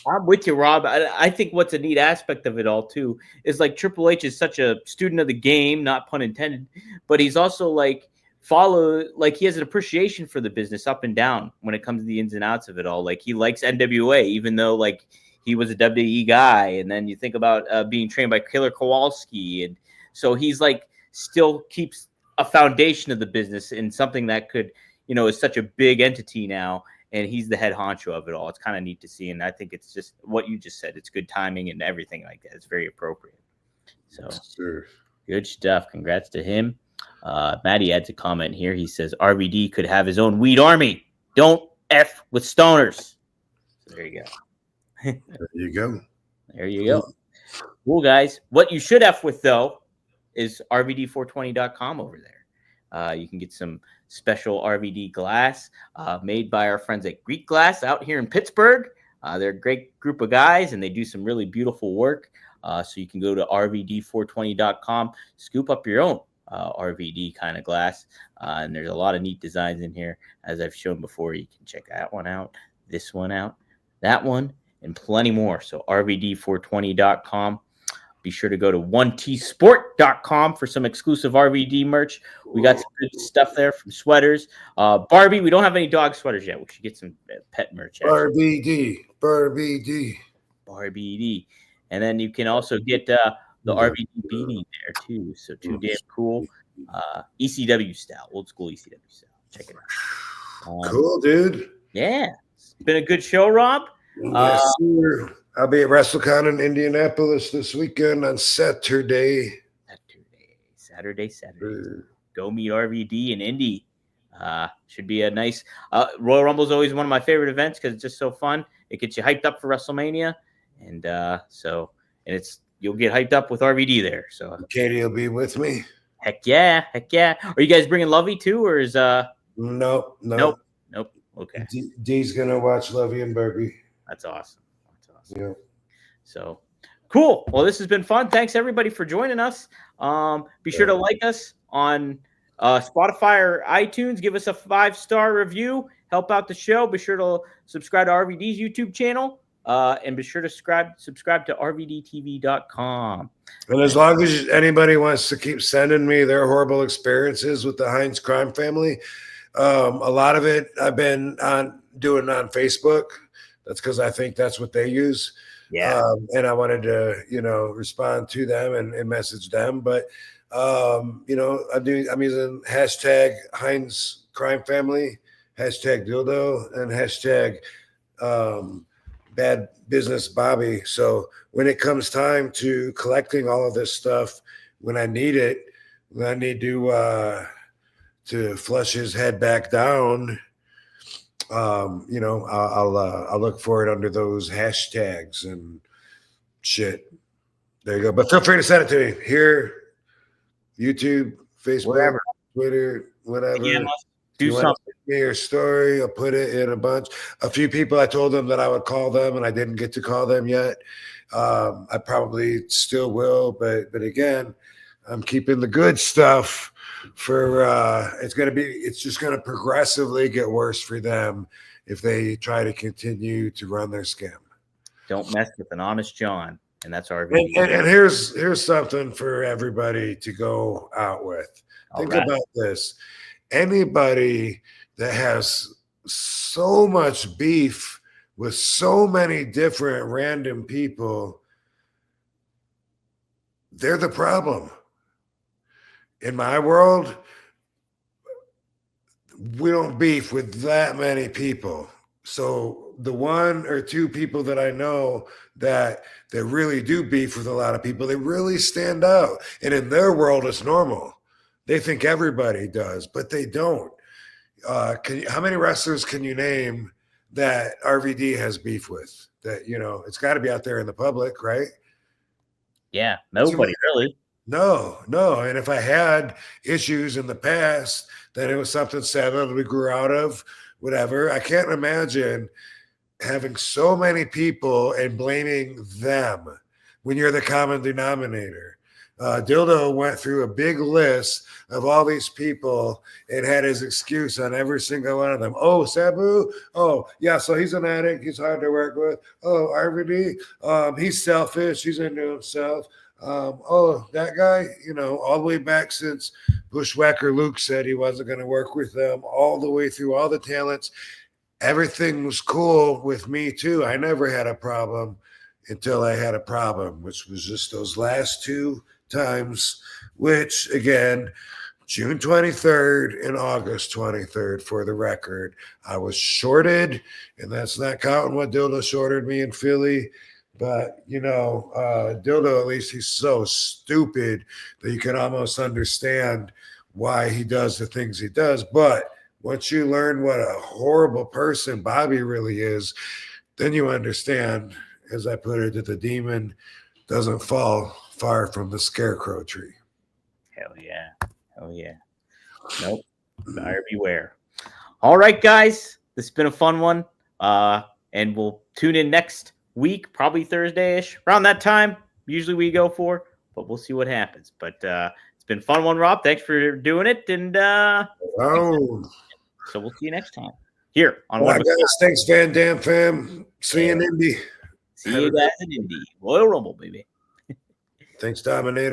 D: I'm with you, Rob. I think what's a neat aspect of it all, too, is like Triple H is such a student of the game, not pun intended, but he's also like he has an appreciation for the business up and down when it comes to the ins and outs of it all. Like he likes NWA, even though like he was a WWE guy. And then you think about being trained by Killer Kowalski. And so he's like still keeps a foundation of the business in something that could, you know, is such a big entity now. And he's the head honcho of it all. It's kind of neat to see. And I think it's just what you just said. It's good timing and everything like that. It's very appropriate. So good stuff. Congrats to him. Maddie adds a comment here. He says RVD could have his own weed army. Don't F with stoners. So there you go.
A: There you go.
D: There you go. Cool, guys. What you should F with, though, is RVD420.com over there. You can get some special RVD glass made by our friends at Greek Glass out here in Pittsburgh. They're a great group of guys, and they do some really beautiful work. So you can go to RVD420.com, scoop up your own RVD kind of glass. And there's a lot of neat designs in here. As I've shown before, you can check that one out, this one out, that one, and plenty more. So RVD420.com. Be sure to go to 1tsport.com for some exclusive RVD merch. We got some good stuff there from sweaters. Barbie, we don't have any dog sweaters yet. We should get some pet merch.
A: RVD.
D: And then you can also get the RVD beanie there too. So too damn cool. ECW style, old school ECW style. Check it out.
A: Cool, dude.
D: Yeah. It's been a good show, Rob.
A: Yes, sir. I'll be at WrestleCon in Indianapolis this weekend on Saturday.
D: Saturday. Go meet RVD in Indy. Should be a nice Royal Rumble is always one of my favorite events because it's just so fun. It gets you hyped up for WrestleMania, and you'll get hyped up with RVD there. So
A: Katie will be with me.
D: Heck yeah. Are you guys bringing Lovey too, or is
A: Nope.
D: Okay.
A: D's gonna watch Lovey and Barbie.
D: That's awesome.
A: Yeah.
D: So cool. Well, this has been fun. Thanks everybody for joining us. Be sure to like us on Spotify or iTunes, give us a 5-star review. Help out the show. Be sure to subscribe to RVD's YouTube channel. And be sure to subscribe to rvdtv.com.
A: And as long as anybody wants to keep sending me their horrible experiences with the Heinz crime family, a lot of it I've been doing on Facebook. That's because I think that's what they use.
D: Yeah.
A: And I wanted to, respond to them and message them. But, I'm using hashtag Heinz crime family, hashtag dildo, and hashtag bad business Bobby. So when it comes time to collecting all of this stuff, when I need it, when I need to flush his head back down, I'll look for it under those hashtags and shit. There you go. But feel free to send it to me here, YouTube, Facebook,
D: Whatever.
A: Twitter, whatever.
D: Yeah, do something.
A: Me your story, I'll put it in a bunch. A few people, I told them that I would call them, and I didn't get to call them yet. I probably still will, but again, I'm keeping the good stuff for. It's just gonna progressively get worse for them if they try to continue to run their scam.
D: Don't mess with an honest John, and that's our
A: And here's something for everybody to go out with. Think about this. Anybody that has so much beef with so many different random people, they're the problem. In my world, we don't beef with that many people. So the one or two people that I know that really do beef with a lot of people, they really stand out. And in their world, it's normal. They think everybody does, but they don't. How many wrestlers can you name that RVD has beef with? That, it's got to be out there in the public, right?
D: Yeah, nobody really.
A: No. And if I had issues in the past, then it was something sad that we grew out of, whatever. I can't imagine having so many people and blaming them when you're the common denominator. Dildo went through a big list of all these people and had his excuse on every single one of them. Oh, Sabu. Oh, yeah. So he's an addict. He's hard to work with. Oh, RVD. He's selfish. He's into himself. That guy, all the way back since Bushwhacker Luke said he wasn't going to work with them, all the way through all the talents. Everything was cool with me too. I never had a problem until I had a problem, which was just those last two times, which again, June 23rd and August 23rd, for the record, I was shorted, and that's not counting what Dildo shorted me in Philly. But, Dildo, at least he's so stupid that you can almost understand why he does the things he does. But once you learn what a horrible person Bobby really is, then you understand, as I put it, that the demon doesn't fall far from the scarecrow tree.
D: Hell yeah. Nope. Buyer beware. All right, guys. This has been a fun one. And we'll tune in next week, probably Thursday-ish. Around that time, usually we go for, but we'll see what happens. But it's been a fun one, Rob. Thanks for doing it. And so we'll see you next time here on
A: Guys, thanks, Van Dam fam. See you in Indy.
D: See you guys in Indy. Royal Rumble, baby.
A: Thanks, Dominator.